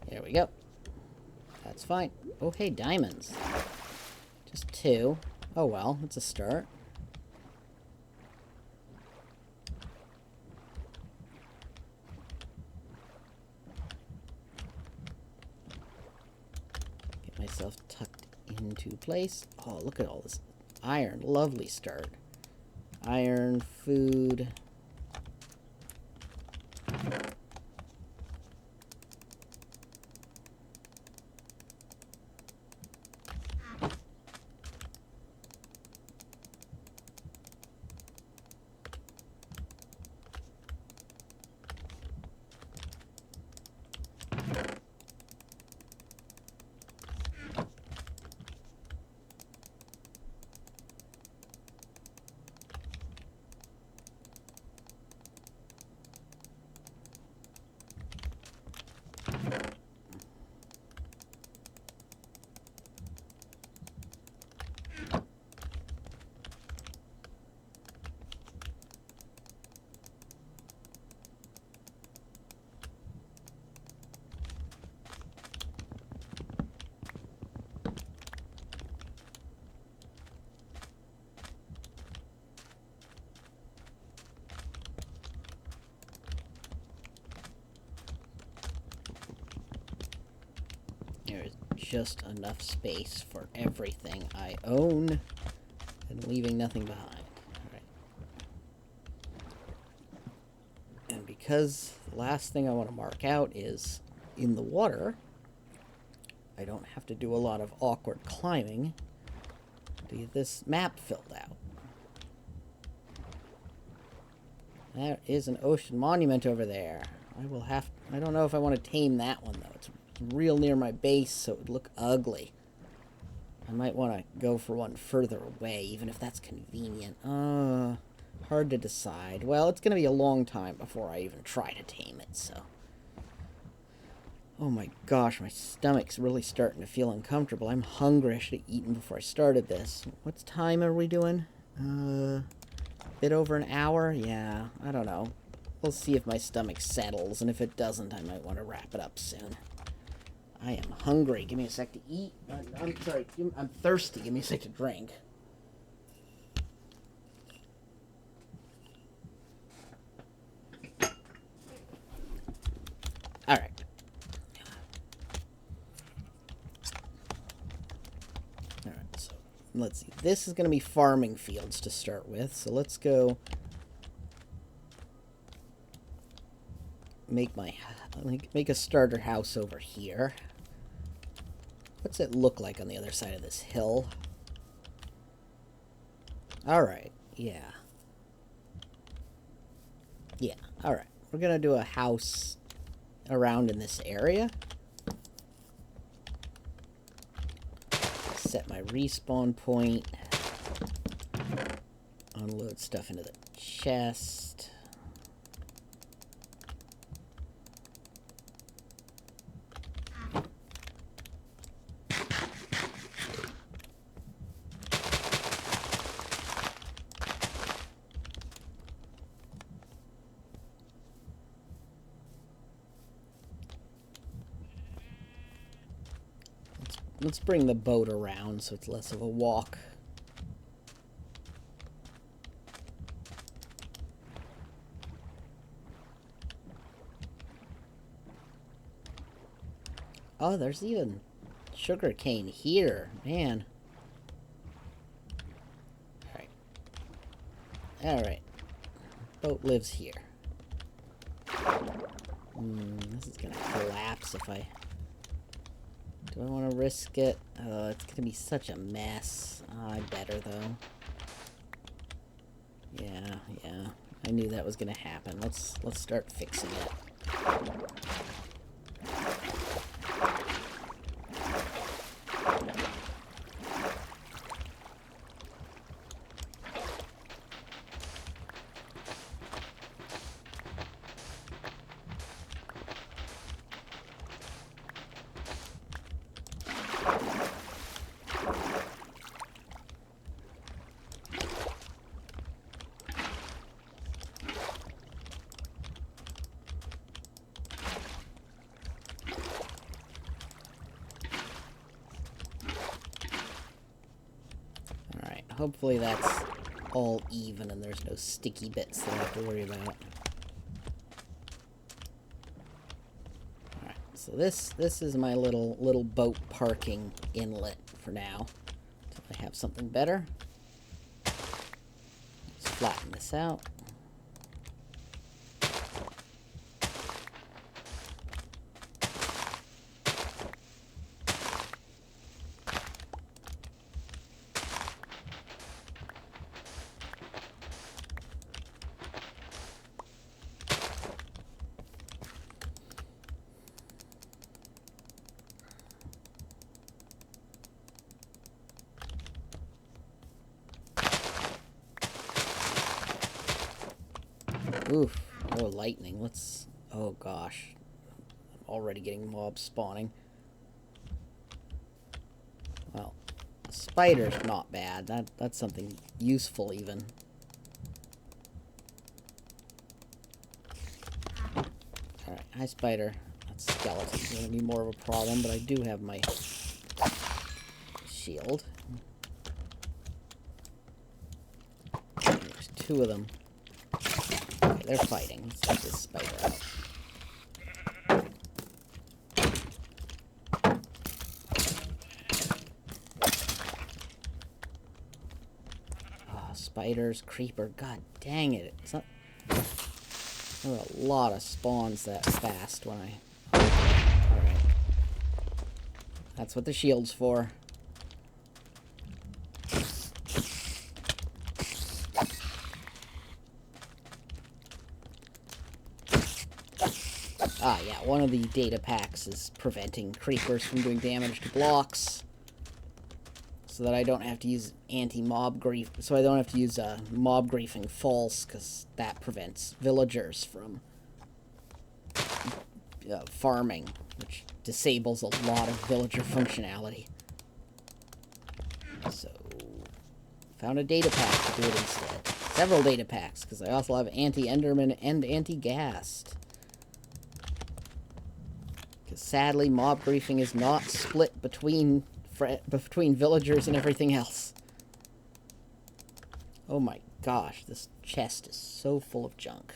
There we go. That's fine. Oh, hey, diamonds. Just 2. Oh, well, it's a start. Myself tucked into place. Oh, look at all this iron. Lovely start. Iron, food. There is just enough space for everything I own and leaving nothing behind. Alright. And because the last thing I want to mark out is in the water, I don't have to do a lot of awkward climbing to get this map filled out. There is an ocean monument over there. I don't know if I want to tame that one, though. It's real near my base, so it would look ugly. I might want to go for one further away, even if that's convenient. Hard to decide. Well, it's going to be a long time before I even try to tame it, so... Oh my gosh, my stomach's really starting to feel uncomfortable. I'm hungry. I should have eaten before I started this. What time are we doing? Bit over an hour? Yeah, I don't know. We'll see if my stomach settles, and if it doesn't, I might want to wrap it up soon. I am hungry. Give me a sec to eat. I'm sorry, I'm thirsty. Give me a sec to drink. Alright. So let's see. This is going to be farming fields to start with. So let's go make a starter house over here. What's it look like on the other side of this hill? Alright, yeah. Yeah, alright. We're going to do a house around in this area. Set my respawn point. Unload stuff into the chest. Let's bring the boat around so it's less of a walk. Oh, there's even sugar cane here. Man. Alright. Alright. Boat lives here. This is gonna collapse if I... Do I want to risk it? It's gonna be such a mess. I better, though. Yeah. I knew that was gonna happen. Let's start fixing it. Hopefully that's all even and there's no sticky bits that I have to worry about. Alright, so this is my little boat parking inlet for now. Until I have something better. Let's flatten this out. Oof. Oh, lightning. Let's... Oh, gosh. I'm already getting mobs spawning. Well, a spider's not bad. That's something useful, even. Alright, hi, spider. That skeleton's gonna be more of a problem, but I do have my shield. There's two of them. They're fighting. Let's take this spider out. spiders, creeper. God dang it. It's not... There were a lot of spawns that fast when I... Alright. That's what the shield's for. Ah, yeah, one of the data packs is preventing creepers from doing damage to blocks. So that I don't have to use anti-mob grief. So I don't have to use mob griefing false, because that prevents villagers from farming, which disables a lot of villager functionality. So, found a data pack to do it instead. Several data packs, because I also have anti-enderman and anti-ghast. Because sadly, mob griefing is not split between villagers and everything else. Oh my gosh, this chest is so full of junk.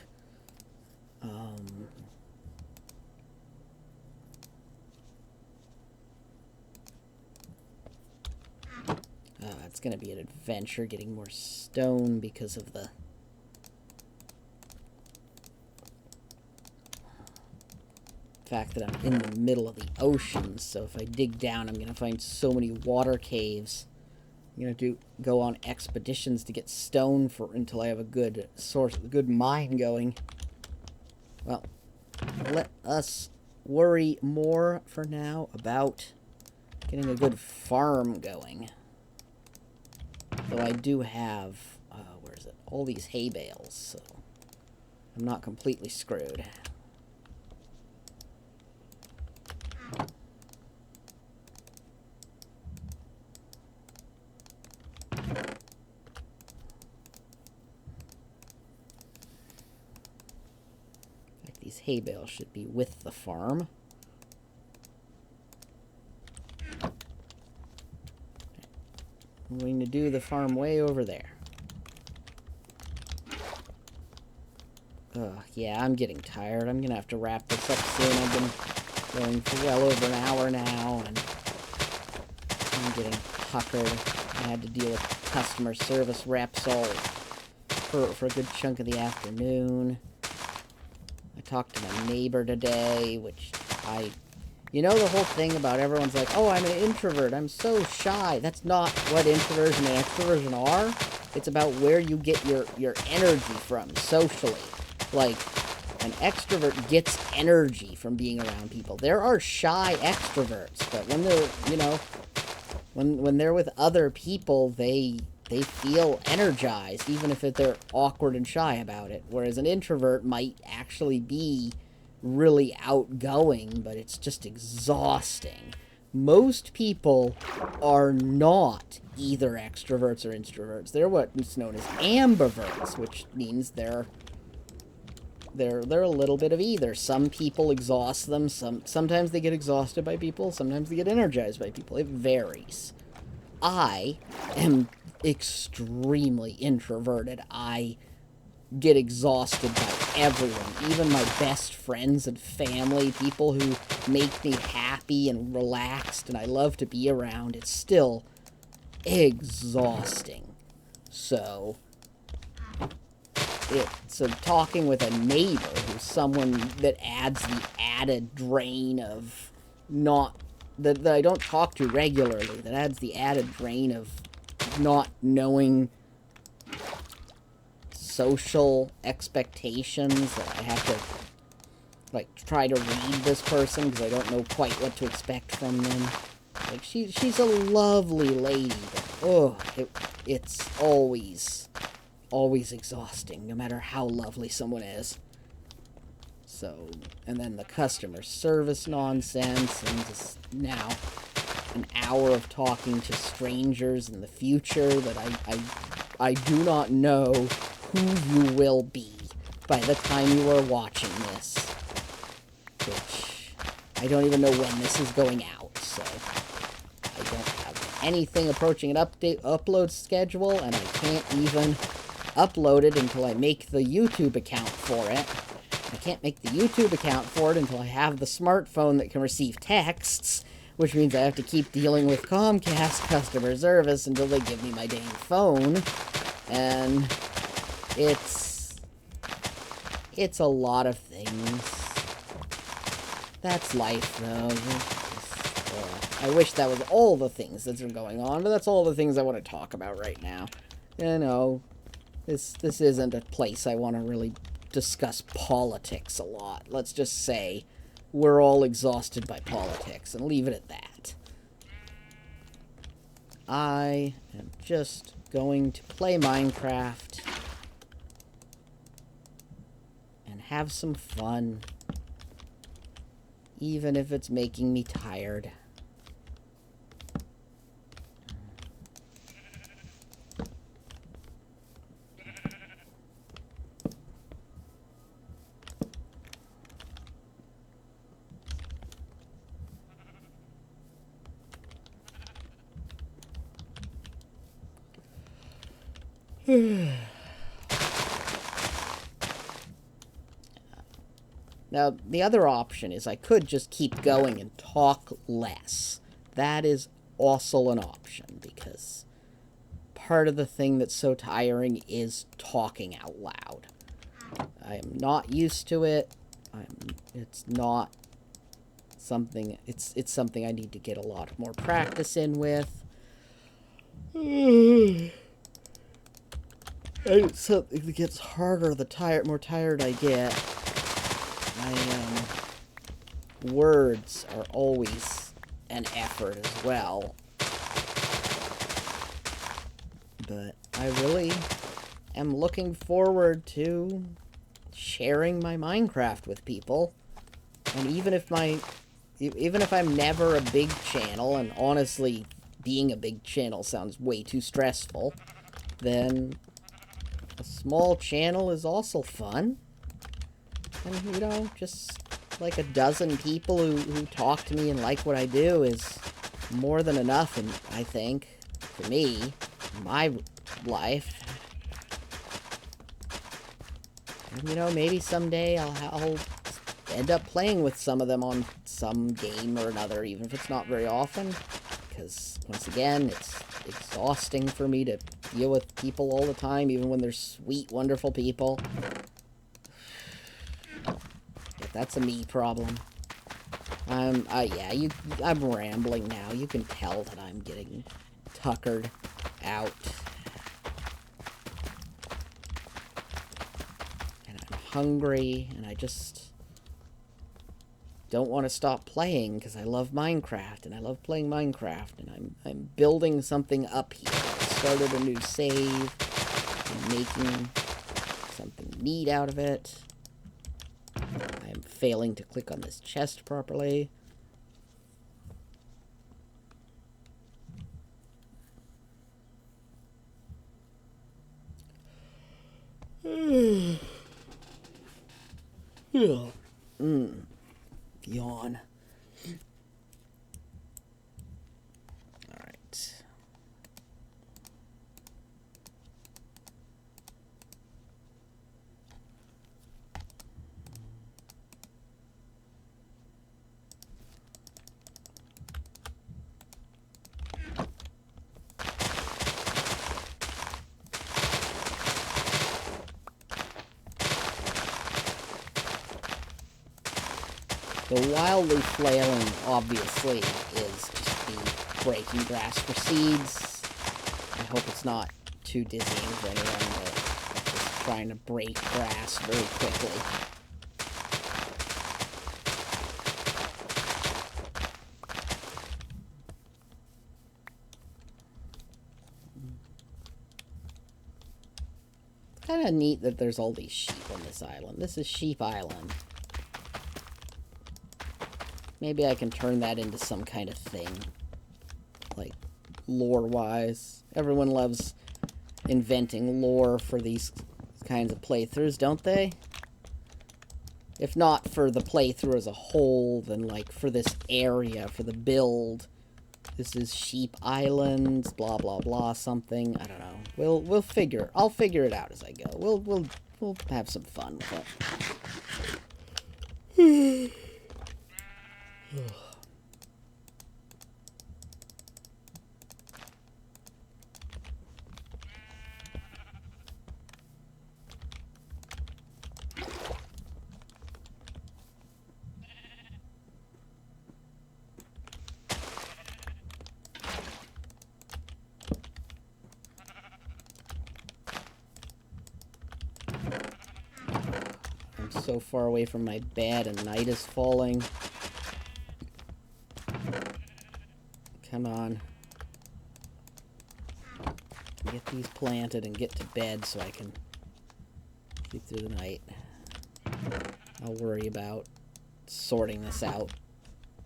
It's gonna be an adventure getting more stone because of the fact that I'm in the middle of the ocean. So if I dig down, I'm gonna find so many water caves. I'm gonna go on expeditions to get stone until I have a good mine going. Well, let us worry more for now about getting a good farm going. Though I do have, where is it? All these hay bales, so I'm not completely screwed. These hay bales should be with the farm. I'm going to do the farm way over there. Yeah, I'm getting tired. I'm going to have to wrap this up soon. I've been going for well over an hour now, and I'm getting puckered. I had to deal with customer service reps all for a good chunk of the afternoon. I talked to my neighbor today, which you know the whole thing about everyone's like, oh, I'm an introvert, I'm so shy. That's not what introversion and extroversion are. It's about where you get your energy from socially. Like, an extrovert gets energy from being around people. There are shy extroverts, but when they're, you know, when they're with other people, they feel energized, even if they're awkward and shy about it. Whereas an introvert might actually be really outgoing, but it's just exhausting. Most people are not either extroverts or introverts. They're what's known as ambiverts, which means they're a little bit of either. Some people exhaust them. Sometimes they get exhausted by people. Sometimes they get energized by people. It varies. I am extremely introverted. I get exhausted by everyone, even my best friends and family, people who make me happy and relaxed and I love to be around. It's still exhausting. So talking with a neighbor who's someone that adds the added drain of that I don't talk to regularly, that adds the added drain of not knowing social expectations, that I have to, like, try to read this person because I don't know quite what to expect from them. Like, she's a lovely lady, but, it's always exhausting, no matter how lovely someone is. So, and then the customer service nonsense, and just now an hour of talking to strangers in the future that I do not know who you will be by the time you are watching this. Which, I don't even know when this is going out, so I don't have anything approaching an upload schedule, and I can't even upload it until I make the YouTube account for it. I can't make the YouTube account for it until I have the smartphone that can receive texts, which means I have to keep dealing with Comcast customer service until they give me my dang phone. And it's a lot of things. That's life, though. I wish that was all the things that are going on, but that's all the things I want to talk about right now. You know, this isn't a place I want to really discuss politics a lot. Let's just say we're all exhausted by politics, and leave it at that. I am just going to play Minecraft and have some fun, even if it's making me tired. Now, the other option is I could just keep going and talk less. That is also an option, because part of the thing that's so tiring is talking out loud. I am not used to it. It's not something... It's something I need to get a lot more practice in with. So it gets harder the more tired I get. Words are always an effort as well. But I really am looking forward to sharing my Minecraft with people. And even if I'm never a big channel, and honestly, being a big channel sounds way too stressful, then a small channel is also fun. And, you know, just like a dozen people who talk to me and like what I do is more than enough, and I think, for me, my life. And, you know, maybe someday I'll end up playing with some of them on some game or another, even if it's not very often. Because, once again, it's exhausting for me to deal with people all the time, even when they're sweet, wonderful people. That's a me problem. I'm rambling now. You can tell that I'm getting tuckered out. And I'm hungry, and I just don't want to stop playing, because I love Minecraft, and I love playing Minecraft, and I'm building something up here. I started a new save, and making something neat out of it. I'm failing to click on this chest properly. Yawn. Alright. The wildly flailing, obviously, is just me breaking grass for seeds. I hope it's not too dizzying for anyone, but just trying to break grass very quickly. Kind of neat that there's all these sheep on this island. This is Sheep Island. Maybe I can turn that into some kind of thing. Like, lore-wise. Everyone loves inventing lore for these kinds of playthroughs, don't they? If not for the playthrough as a whole, then, like, for this area, for the build. This is Sheep Island, blah, blah, blah, something. I don't know. I'll figure it out as I go. We'll have some fun with it. so far away from my bed and night is falling. Come on. Get these planted and get to bed so I can sleep through the night. I'll worry about sorting this out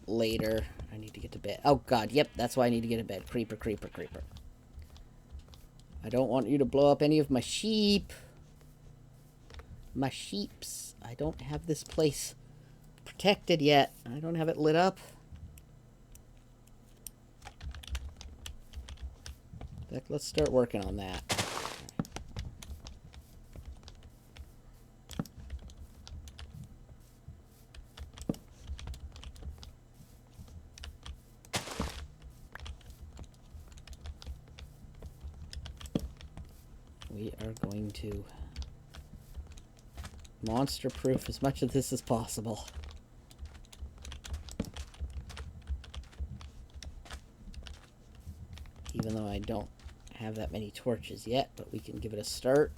later. I need to get to bed. Oh god, yep, that's why I need to get to bed. Creeper, creeper, creeper. I don't want you to blow up any of my sheep. My sheeps. I don't have this place protected yet. I don't have it lit up. Let's start working on that. We are going to monster-proof as much of this as possible. Even though I don't have that many torches yet, but we can give it a start.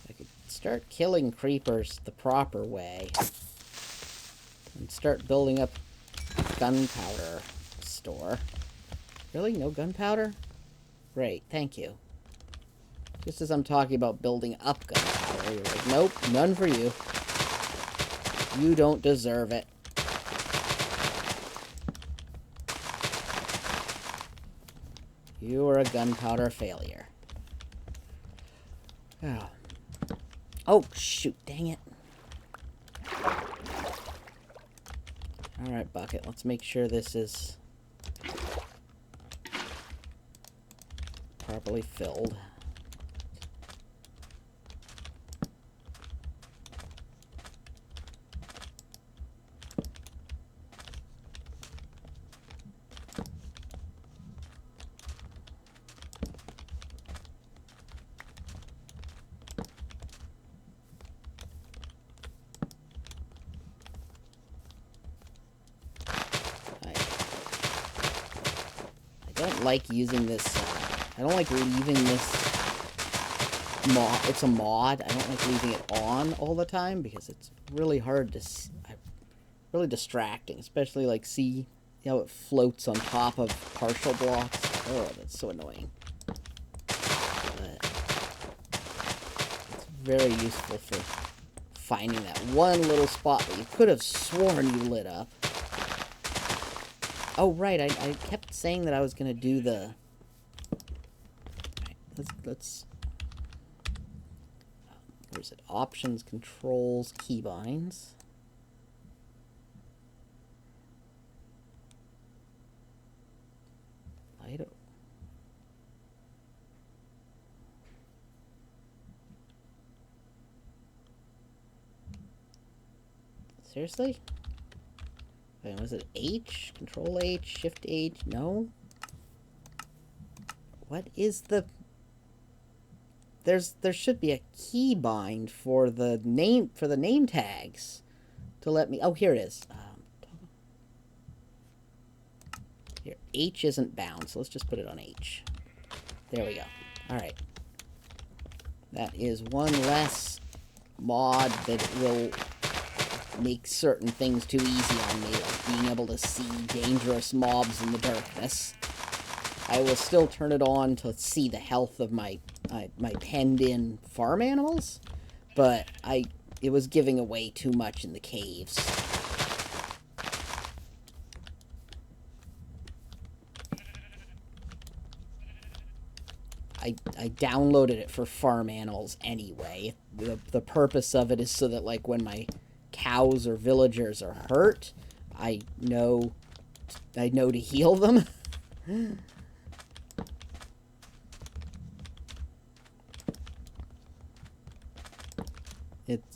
I could start killing creepers the proper way and start building up gunpowder store. Really? No gunpowder? Great, thank you. Just as I'm talking about building up gunpowder, you're like, nope, none for you. You don't deserve it. You are a gunpowder failure. Oh. Oh, shoot, dang it. Alright, bucket, let's make sure this is properly filled. I don't like using this, I don't like leaving this mod. It's a mod. I don't like leaving it on all the time because it's really hard to really distracting, especially like see how it floats on top of partial blocks. Oh, that's so annoying. But it's very useful for finding that one little spot that you could have sworn you lit up. Oh, right, I kept saying that I was going to do the... Right, let's... Where's it? Options, controls, keybinds. I don't... Seriously? Wait, was it H? Control H? Shift H? No? What is the... There should be a keybind for the name tags to let me... Oh, here it is. Here, H isn't bound, so let's just put it on H. There we go. Alright. That is one less mod that will make certain things too easy on me, like being able to see dangerous mobs in the darkness. I will still turn it on to see the health of my penned-in farm animals, but it was giving away too much in the caves. I downloaded it for farm animals anyway. The purpose of it is so that, like, when my cows or villagers are hurt, I know to heal them.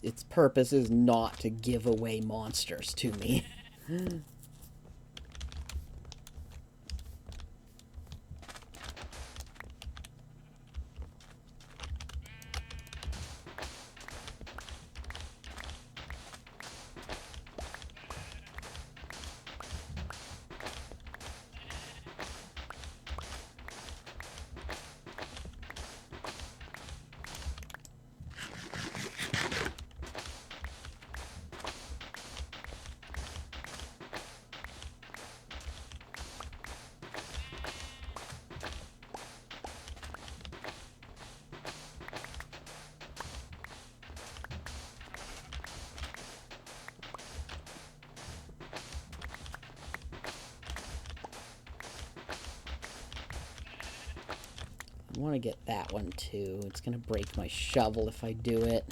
Its purpose is not to give away monsters to me. want to get that one too. It's going to break my shovel if I do it.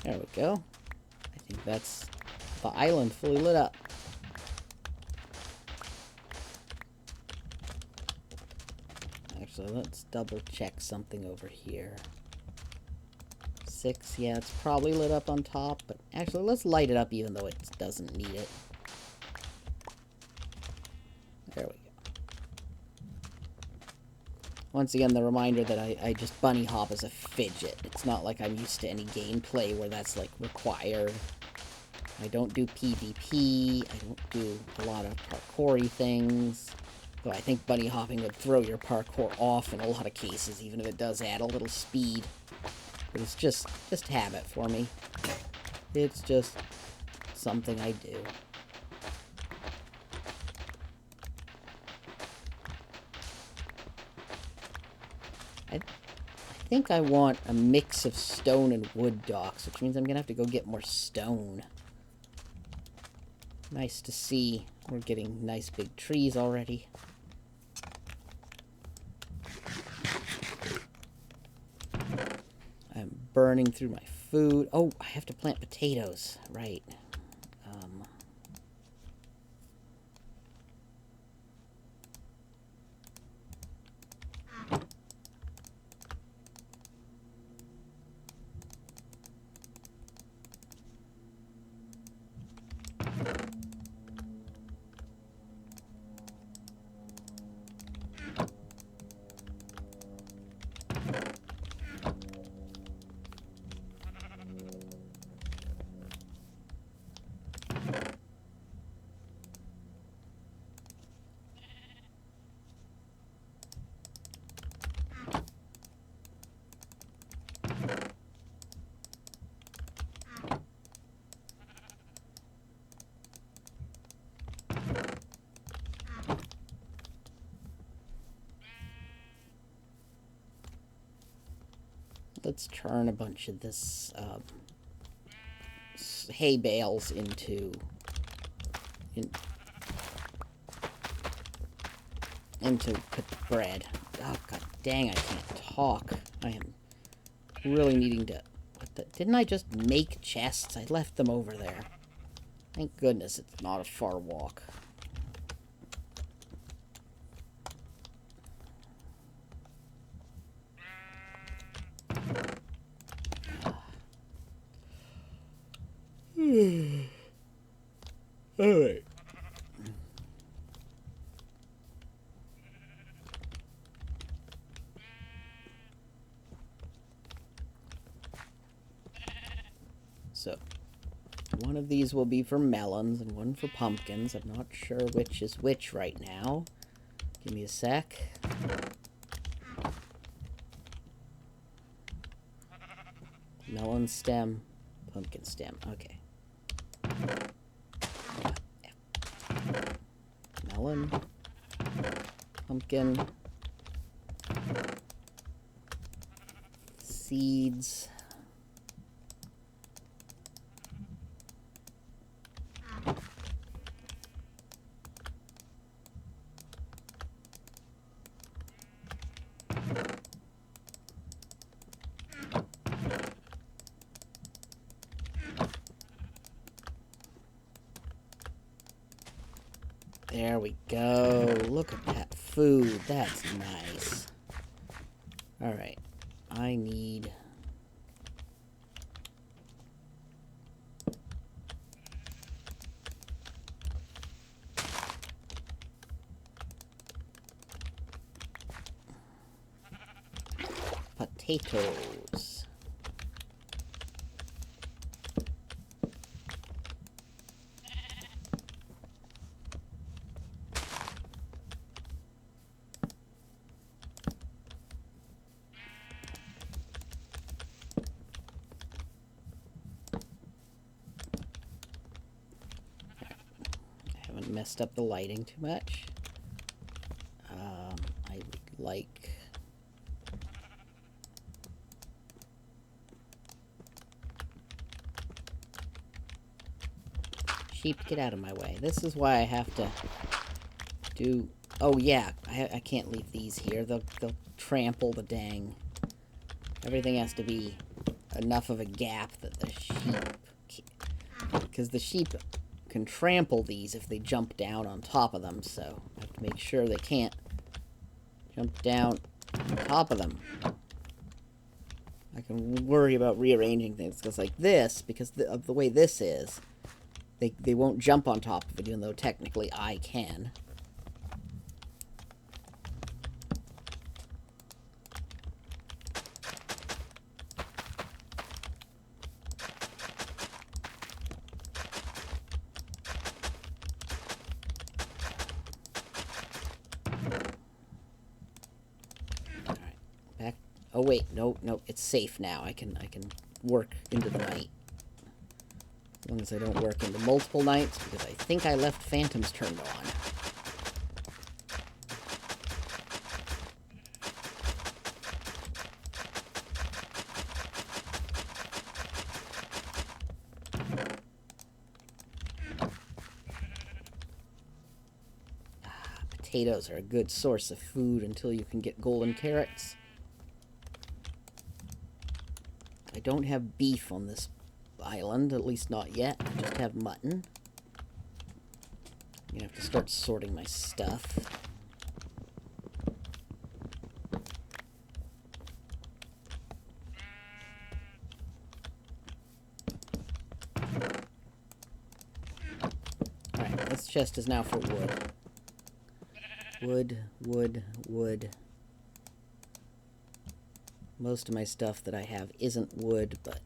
There we go. I think that's the island fully lit up. Actually, let's double check something over here. 6, yeah, it's probably lit up on top, but actually, let's light it up even though it doesn't need it. There we go. Once again, the reminder that I just bunny hop as a fidget. It's not like I'm used to any gameplay where that's, like, required. I don't do PvP. I don't do a lot of parkour-y things. Though I think bunny hopping would throw your parkour off in a lot of cases, even if it does add a little speed. But it's just habit for me. It's just something I do. I think I want a mix of stone and wood docks, which means I'm going to have to go get more stone. Nice to see. We're getting nice big trees already. I'm burning through my food. Oh, I have to plant potatoes. Right. Let's turn a bunch of this hay bales into bread. Oh, god dang, I can't talk. I am really needing to... Didn't I just make chests? I left them over there. Thank goodness it's not a far walk. Alright. So, one of these will be for melons and one for pumpkins. I'm not sure which is which right now. Give me a sec. Melon stem, pumpkin stem. Okay. Melon, pumpkin, seeds. There we go. Look at that food. That's nice. Alright. I need... potatoes. messed up the lighting too much. I would like... Sheep, get out of my way. This is why I have to do... Oh, yeah. I can't leave these here. They'll trample the dang... Everything has to be enough of a gap that the sheep... Because the sheep can trample these if they jump down on top of them, so I have to make sure they can't jump down on top of them. I can worry about rearranging things, because like this, because of the way this is... They won't jump on top of it, even though technically I can. All right, back. Oh wait, no, it's safe now. I can work into the night. As long as I don't work into multiple nights, because I think I left phantoms turned on. Potatoes are a good source of food until you can get golden carrots. I don't have beef on this island, at least not yet. I just have mutton. I'm gonna have to start sorting my stuff. Alright, this chest is now for wood. Wood. Most of my stuff that I have isn't wood, but...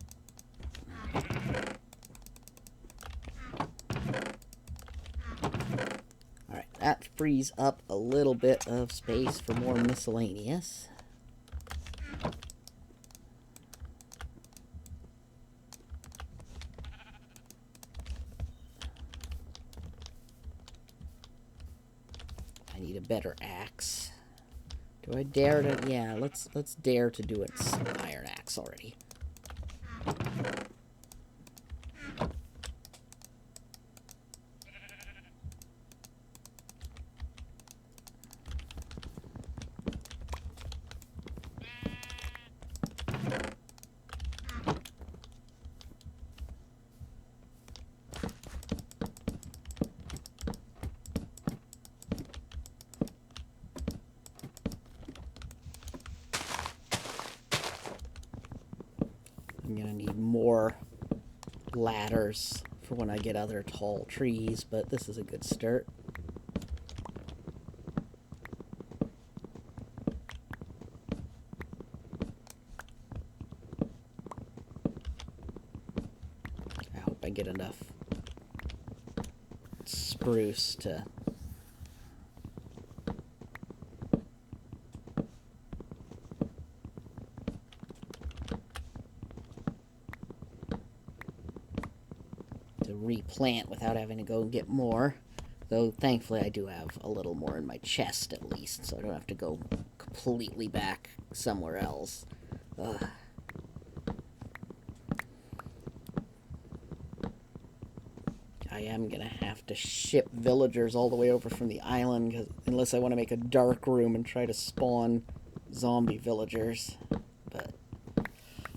Alright, that frees up a little bit of space for more miscellaneous. I need a better axe. Do I dare to... Yeah, let's dare to do its iron axe already. I'm gonna need more ladders for when I get other tall trees, but this is a good start. I hope I get enough spruce to... replant without having to go and get more. Though, thankfully, I do have a little more in my chest, at least, so I don't have to go completely back somewhere else. Ugh. I am gonna have to ship villagers all the way over from the island, unless I want to make a dark room and try to spawn zombie villagers. But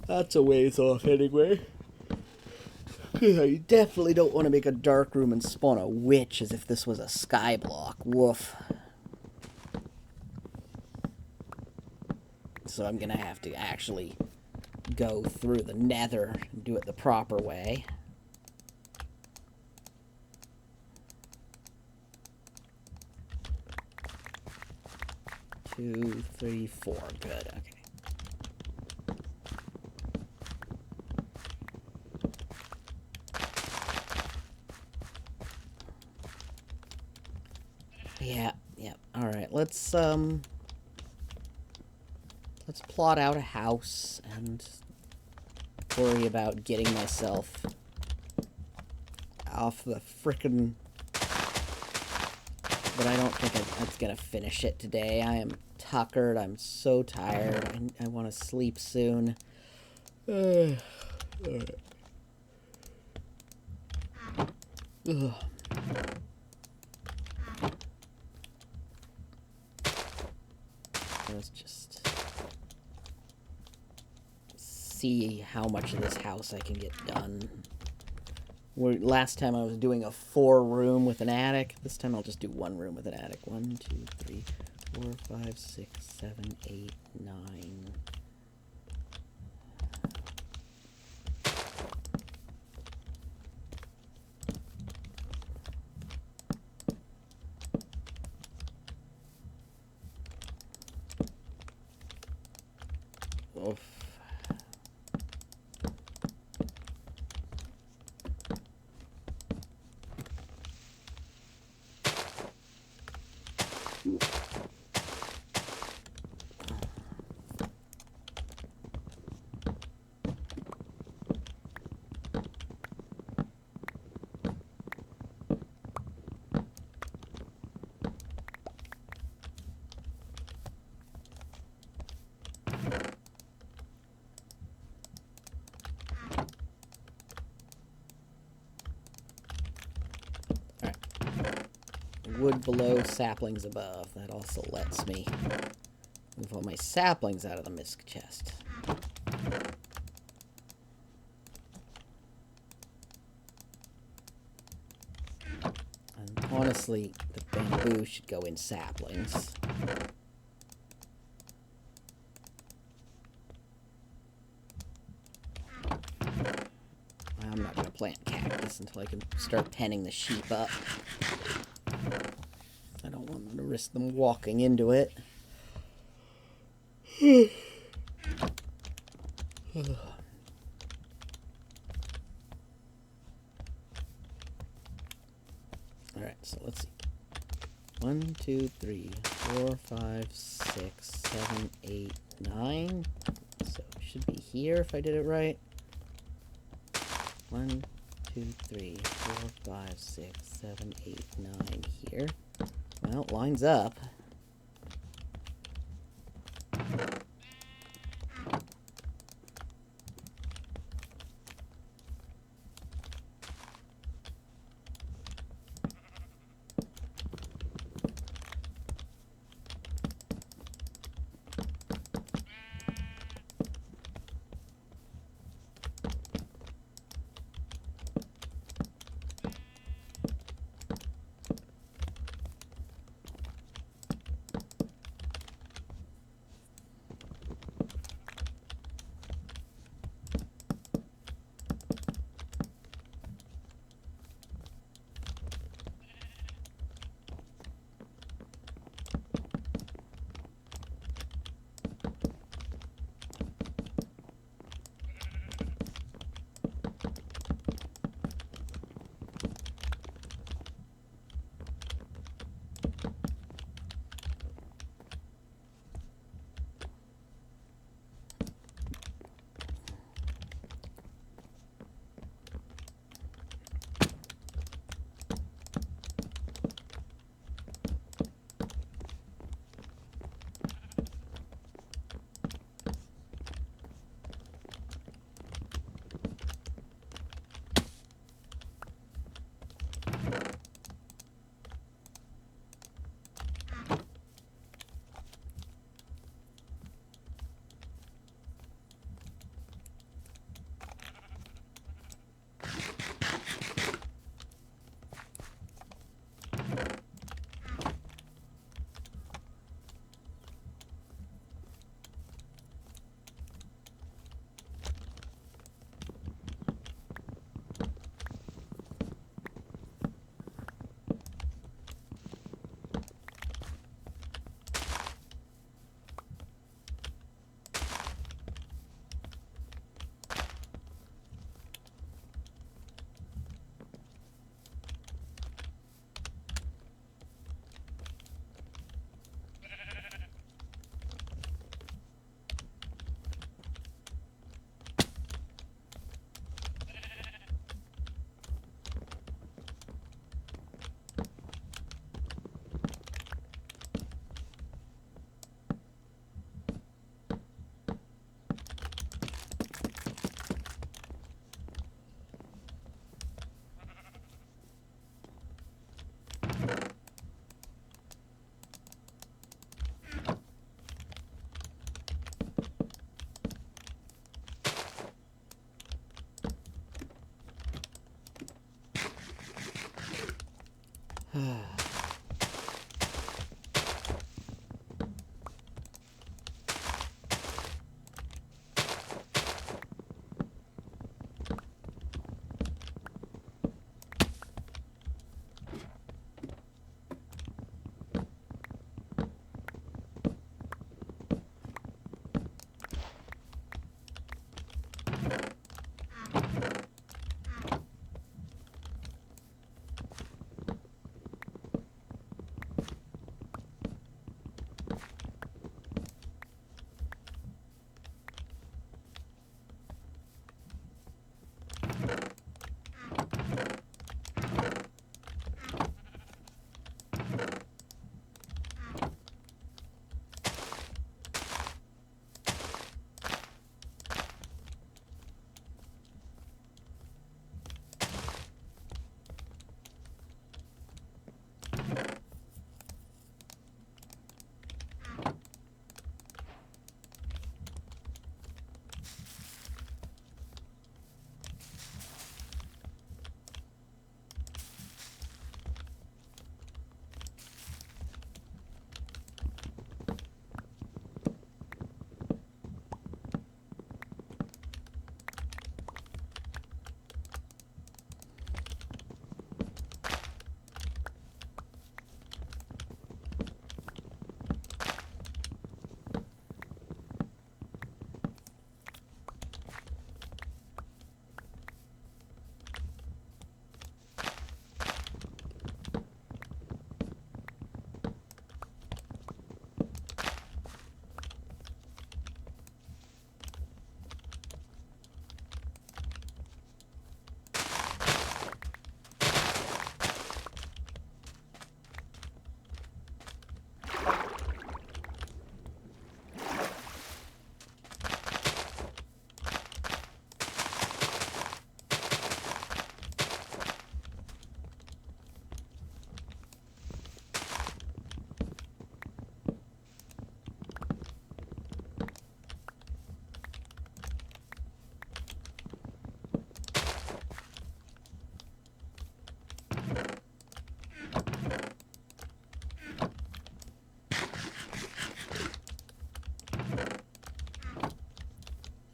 that's a ways off anyway. I definitely don't want to make a dark room and spawn a witch as if this was a skyblock. Woof. So I'm going to have to actually go through the nether and do it the proper way. Two, three, four. Good. Okay. Yeah. Alright, let's plot out a house and worry about getting myself off the frickin' but I don't think I'm gonna finish it today. I am tuckered. I'm so tired. I want to sleep soon. Ugh. Let's just see how much of this house I can get done. Last time I was doing a 4-room with an attic. This time I'll just do 1 room with an attic. 1, 2, 3, 4, 5, 6, 7, 8, 9. Oof. Wood below, saplings above. That also lets me move all my saplings out of the misc chest. And honestly, the bamboo should go in saplings. I'm not going to plant cactus until I can start penning the sheep up. I don't want to risk them walking into it. Alright, so let's see. 1, 2, 3, 4, 5, 6, 7, 8, 9. So it should be here if I did it right. 1, 2, 3, 4, 5, 6, 7, 8, 9 here. Well, it lines up.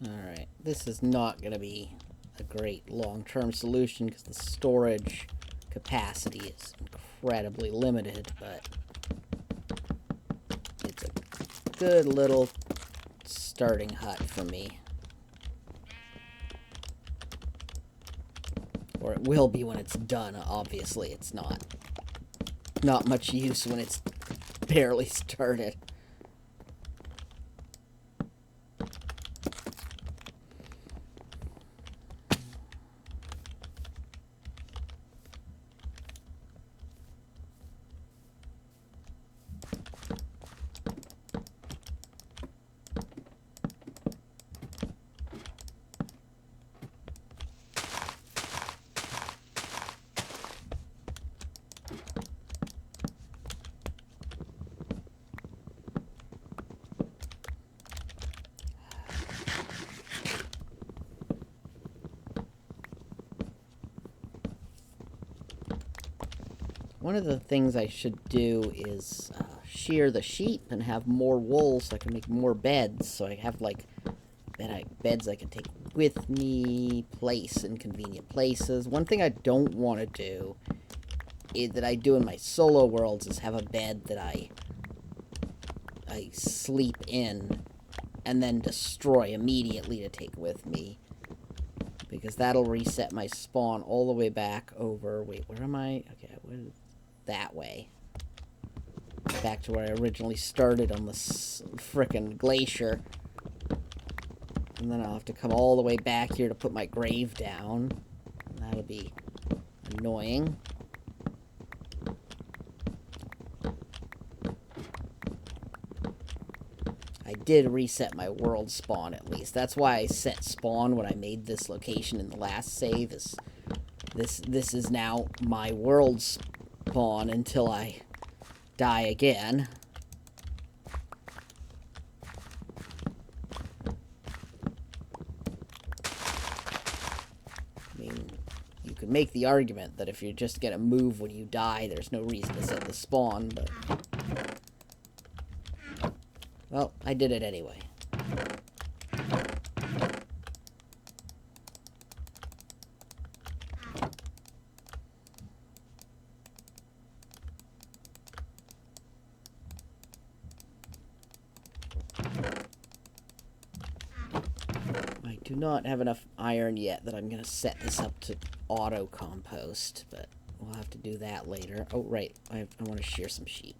Alright, this is not going to be a great long-term solution because the storage capacity is incredibly limited, but it's a good little starting hut for me. Or it will be when it's done, obviously. It's not much use when it's barely started. One of the things I should do is shear the sheep and have more wool so I can make more beds. So I have, like, beds I can take with me, place in convenient places. One thing I don't want to do, that I do in my solo worlds, is have a bed that I sleep in and then destroy immediately to take with me. Because that'll reset my spawn all the way back over... Wait, where am I? Okay, that way. Back to where I originally started on this frickin' glacier. And then I'll have to come all the way back here to put my grave down. That'll be annoying. I did reset my world spawn, at least. That's why I set spawn when I made this location in the last save. This is now my world spawn until I die again. I mean, you can make the argument that if you're just gonna move when you die, there's no reason to set the spawn, but... Well, I did it anyway. I do not have enough iron yet that I'm going to set this up to auto compost, but we'll have to do that later. Oh, right. I want to shear some sheep.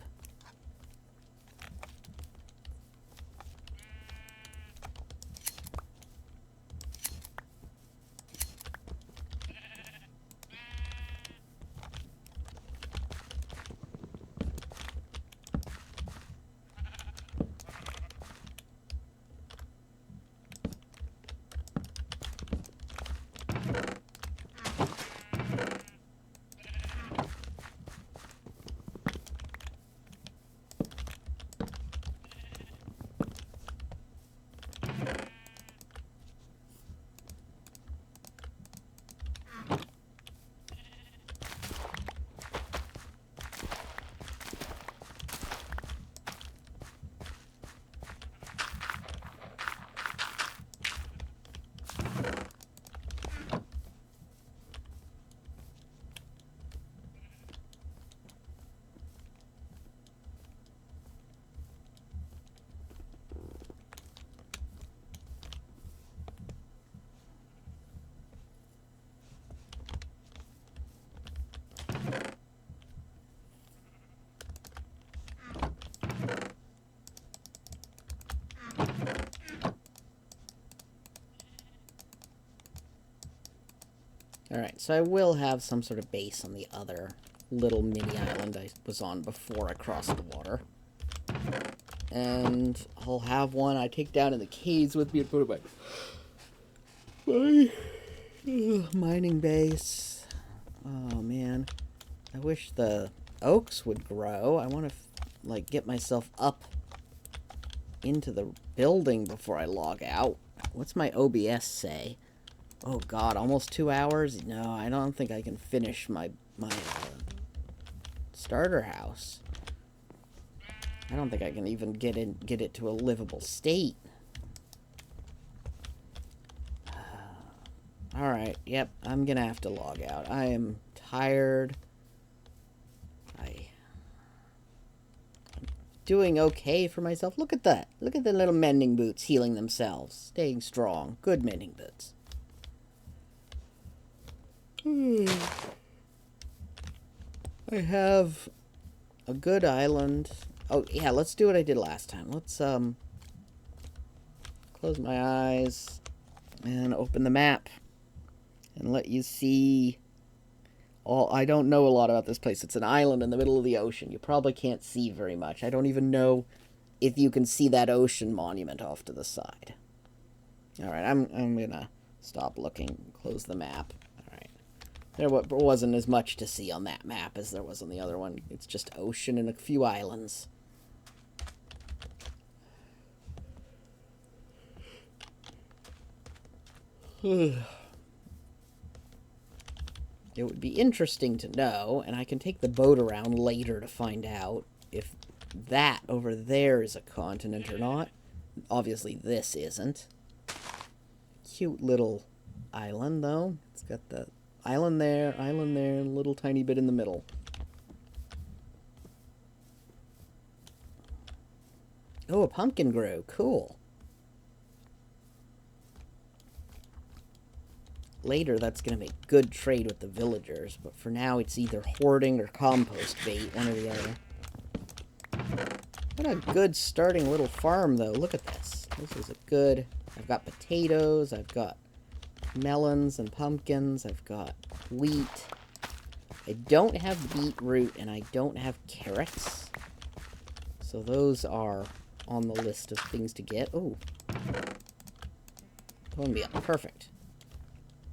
Alright, so I will have some sort of base on the other little mini island I was on before I crossed the water. And I'll have one I take down in the caves with me and put it my mining base. Oh, man. I wish the oaks would grow. I want to, like, get myself up into the building before I log out. What's my OBS say? Oh god, almost 2 hours? No, I don't think I can finish my starter house. I don't think I can even get it to a livable state. Alright, yep, I'm gonna have to log out. I am tired. I'm doing okay for myself. Look at that. Look at the little mending boots healing themselves. Staying strong. Good mending boots. I have a good island. Oh, yeah, let's do what I did last time. Let's, close my eyes and open the map and let you see all... I don't know a lot about this place. It's an island in the middle of the ocean. You probably can't see very much. I don't even know if you can see that ocean monument off to the side. Alright, I'm gonna stop looking, close the map. There wasn't as much to see on that map as there was on the other one. It's just ocean and a few islands. It would be interesting to know, and I can take the boat around later to find out if that over there is a continent or not. Obviously this isn't. Cute little island, though. It's got the... island there, a little tiny bit in the middle. Oh, a pumpkin grew. Cool. Later, that's going to make good trade with the villagers, but for now, it's either hoarding or compost bait, one or the other. What a good starting little farm, though. Look at this. This is a good... I've got potatoes, I've got melons and pumpkins, I've got wheat. I don't have beetroot and I don't have carrots. So those are on the list of things to get. Oh. Bone meal. Perfect.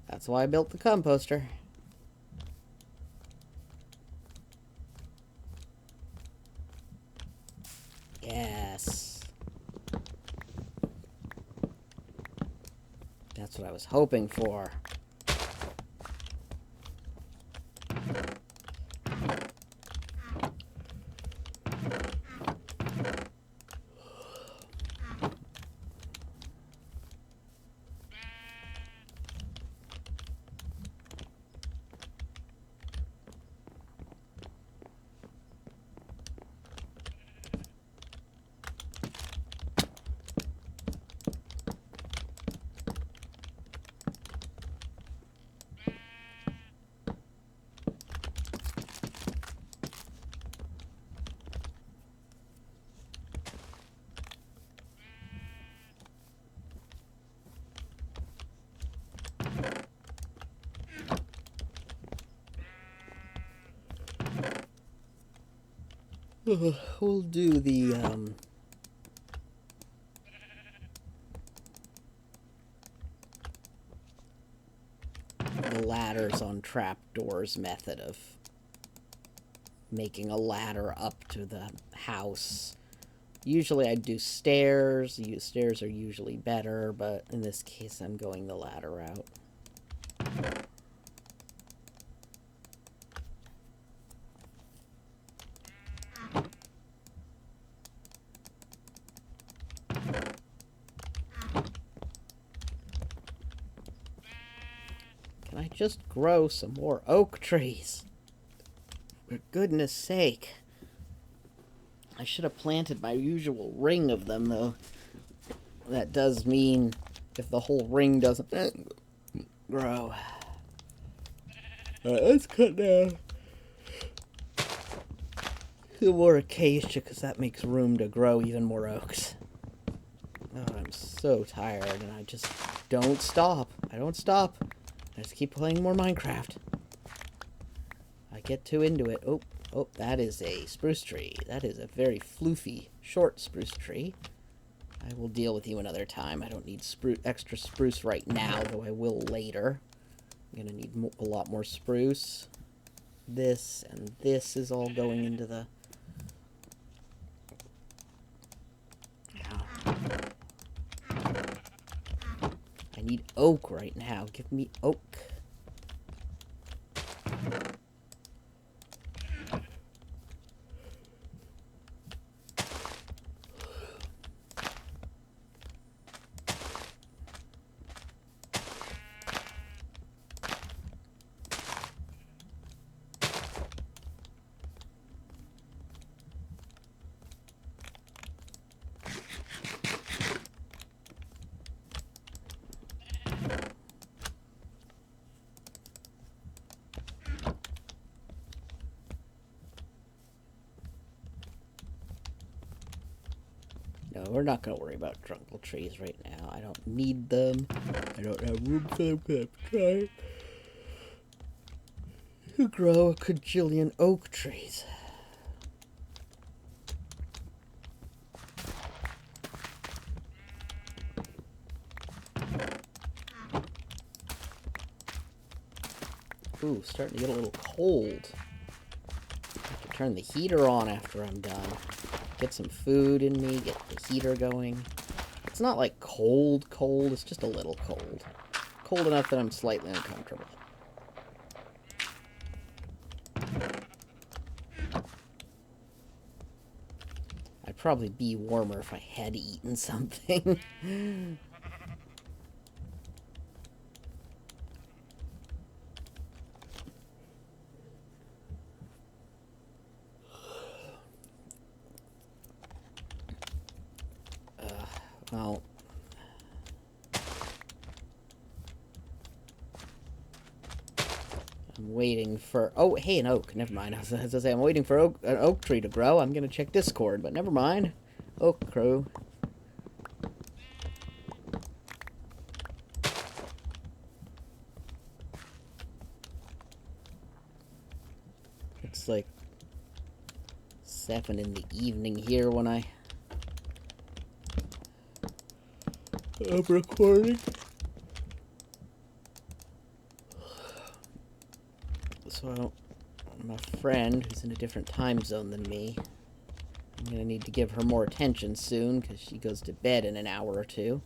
That's why I built the composter. Yes. That's what I was hoping for. We'll do the ladders on trapdoors method of making a ladder up to the house. Usually I'd do stairs. Stairs are usually better, but in this case I'm going the ladder route. Can I just grow some more oak trees? For goodness sake. I should have planted my usual ring of them, though. That does mean if the whole ring doesn't grow. Alright, let's cut down some more acacia, because that makes room to grow even more oaks. Oh, I'm so tired, and I just don't stop. I don't stop. I just keep playing more Minecraft. I get too into it. Oh, that is a spruce tree. That is a very floofy, short spruce tree. I will deal with you another time. I don't need extra spruce right now, though I will later. I'm going to need a lot more spruce. This and this is all going into the... I need oak right now. Give me oak. No, we're not going to worry about jungle trees right now. I don't need them. I don't have room for them, but I'm trying to grow a cajillion oak trees. Ooh, starting to get a little cold. I have to turn the heater on after I'm done. Get some food in me, get the heater going. It's not like cold, it's just a little cold. Cold enough that I'm slightly uncomfortable. I'd probably be warmer if I had eaten something. Well, I'm waiting for... Oh, hey, an oak. Never mind. I was going to say, I'm waiting for an oak tree to grow. I'm going to check Discord, but never mind. Oak crew. It's like 7 in the evening here when I'm recording. So, my friend, who's in a different time zone than me, I'm going to need to give her more attention soon, because she goes to bed in an hour or two.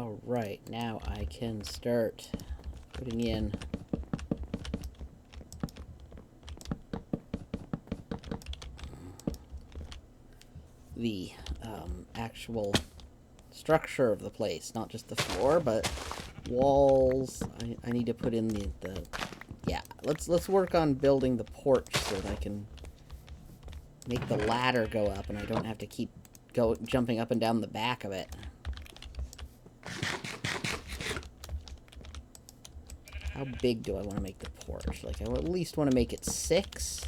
Alright, now I can start putting in the actual structure of the place, not just the floor, but walls. I need to put in the yeah, let's work on building the porch so that I can make the ladder go up and I don't have to keep jumping up and down the back of it. How big do I want to make the porch? Like, I at least want to make it 6.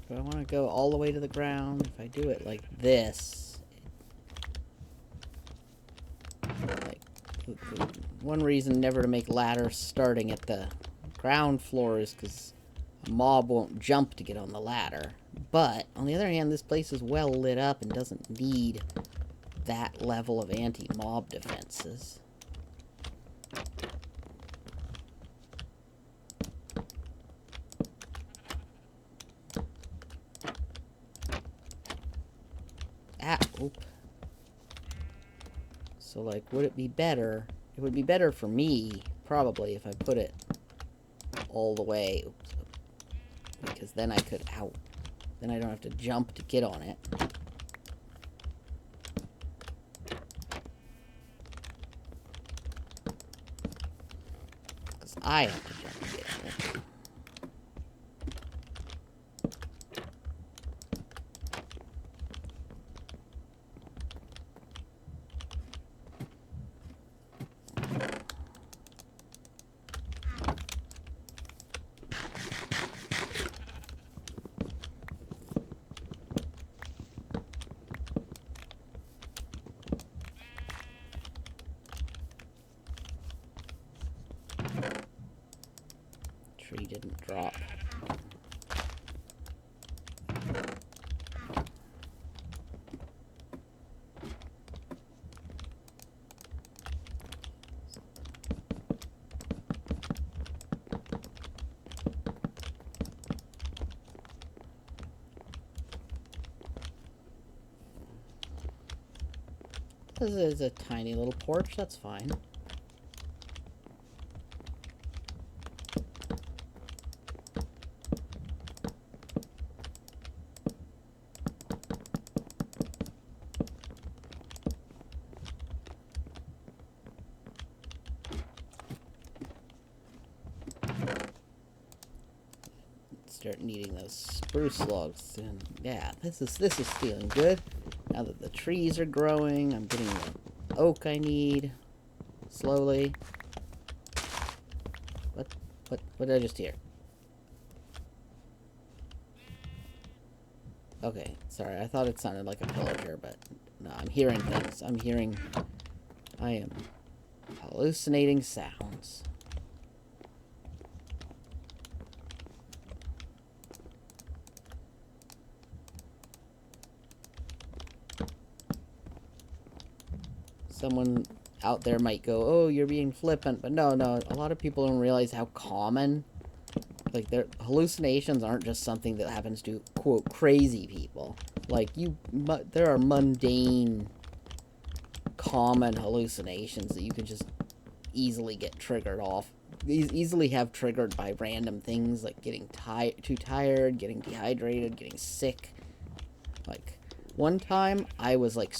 Do I want to go all the way to the ground? If I do it like this... Like, one reason never to make ladders starting at the ground floor is because a mob won't jump to get on the ladder. But, on the other hand, this place is well lit up and doesn't need that level of anti-mob defenses. Oop. So, like, would it be better? It would be better for me, probably, if I put it all the way. Oops. Because then I could, then I don't have to jump to get on it. Because I have to jump to get on it. Tree didn't drop. This is a tiny little porch, that's fine. Start needing those spruce logs, and yeah, this is feeling good. Now that the trees are growing, I'm getting the oak I need slowly. What did I just hear? Okay, sorry, I thought it sounded like a pillager, but no, I'm hearing things. I am hallucinating sounds. Someone out there might go, oh, you're being flippant, but no, a lot of people don't realize how common, like, their hallucinations aren't just something that happens to, quote, crazy people. Like, there are mundane, common hallucinations that you can just easily get triggered off, easily have triggered by random things, like getting too tired, getting dehydrated, getting sick. Like, one time, I was, like,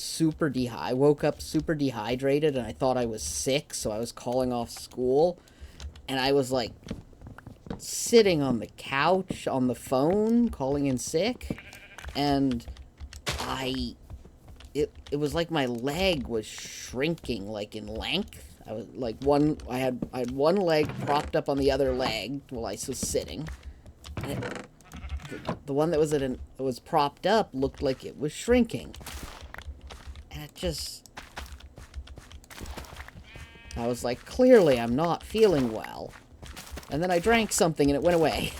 I woke up super dehydrated, and I thought I was sick, so I was calling off school, and I was, like, sitting on the couch on the phone, calling in sick, and it was like my leg was shrinking, like, in length. I was, like, I had one leg propped up on the other leg while I was sitting, and the one that was propped up looked like it was shrinking. And I was like, clearly I'm not feeling well. And then I drank something and it went away.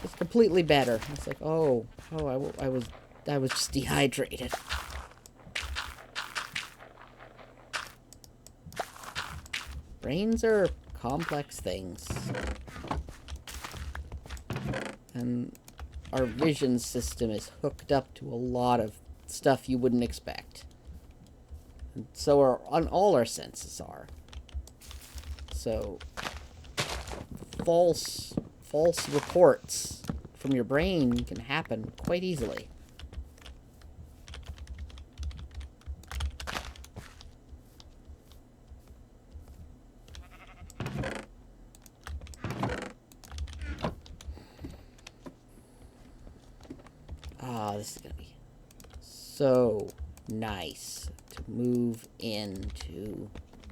It's completely better. It's like, I was just dehydrated. Brains are complex things. And our vision system is hooked up to a lot of stuff you wouldn't expect. And so all our senses are. So false reports from your brain can happen quite easily. This is gonna be so nice to move into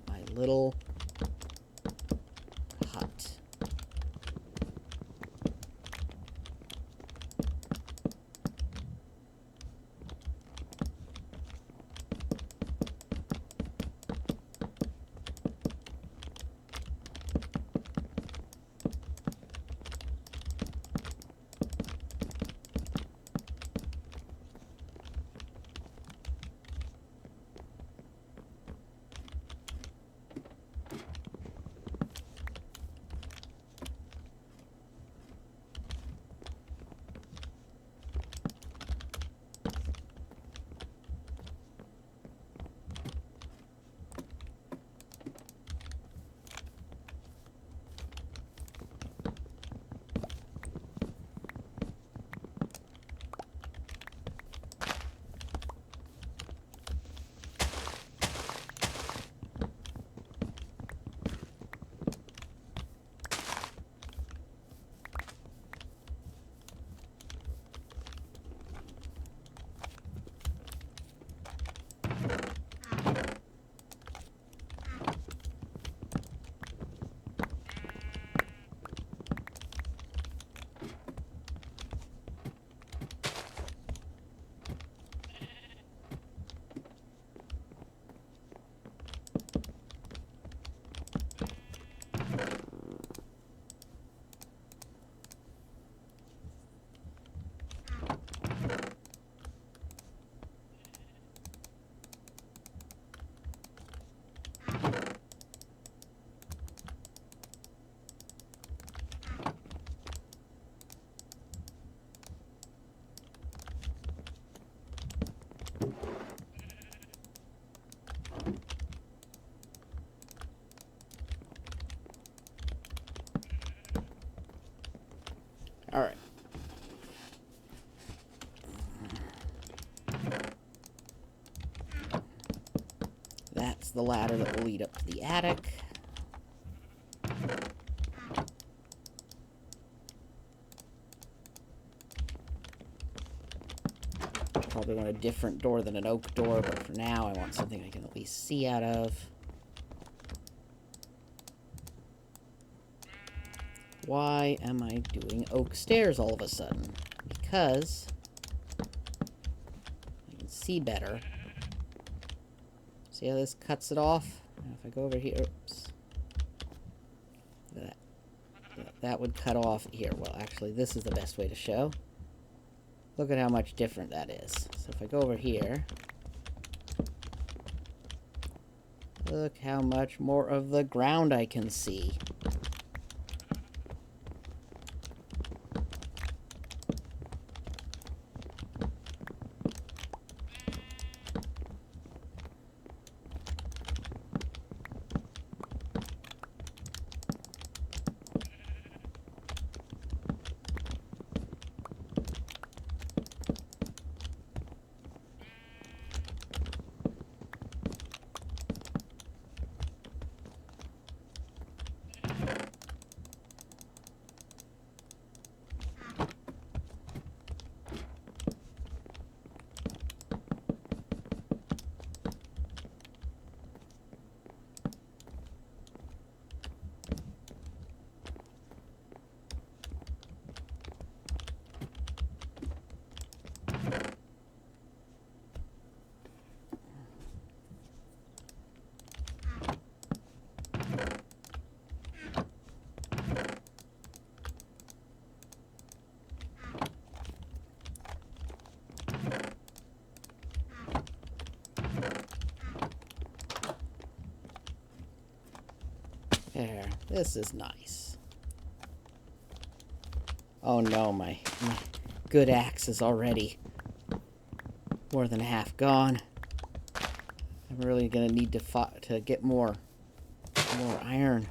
my little hut. Alright. That's the ladder that will lead up to the attic. Probably want a different door than an oak door, but for now I want something I can at least see out of. Why am I doing oak stairs all of a sudden? Because I can see better. See how this cuts it off? Now if I go over here, oops. That would cut off here. Well, actually, this is the best way to show. Look at how much different that is. So if I go over here, look how much more of the ground I can see. This is nice. Oh no, my good axe is already more than half gone. I'm really gonna need to get more iron.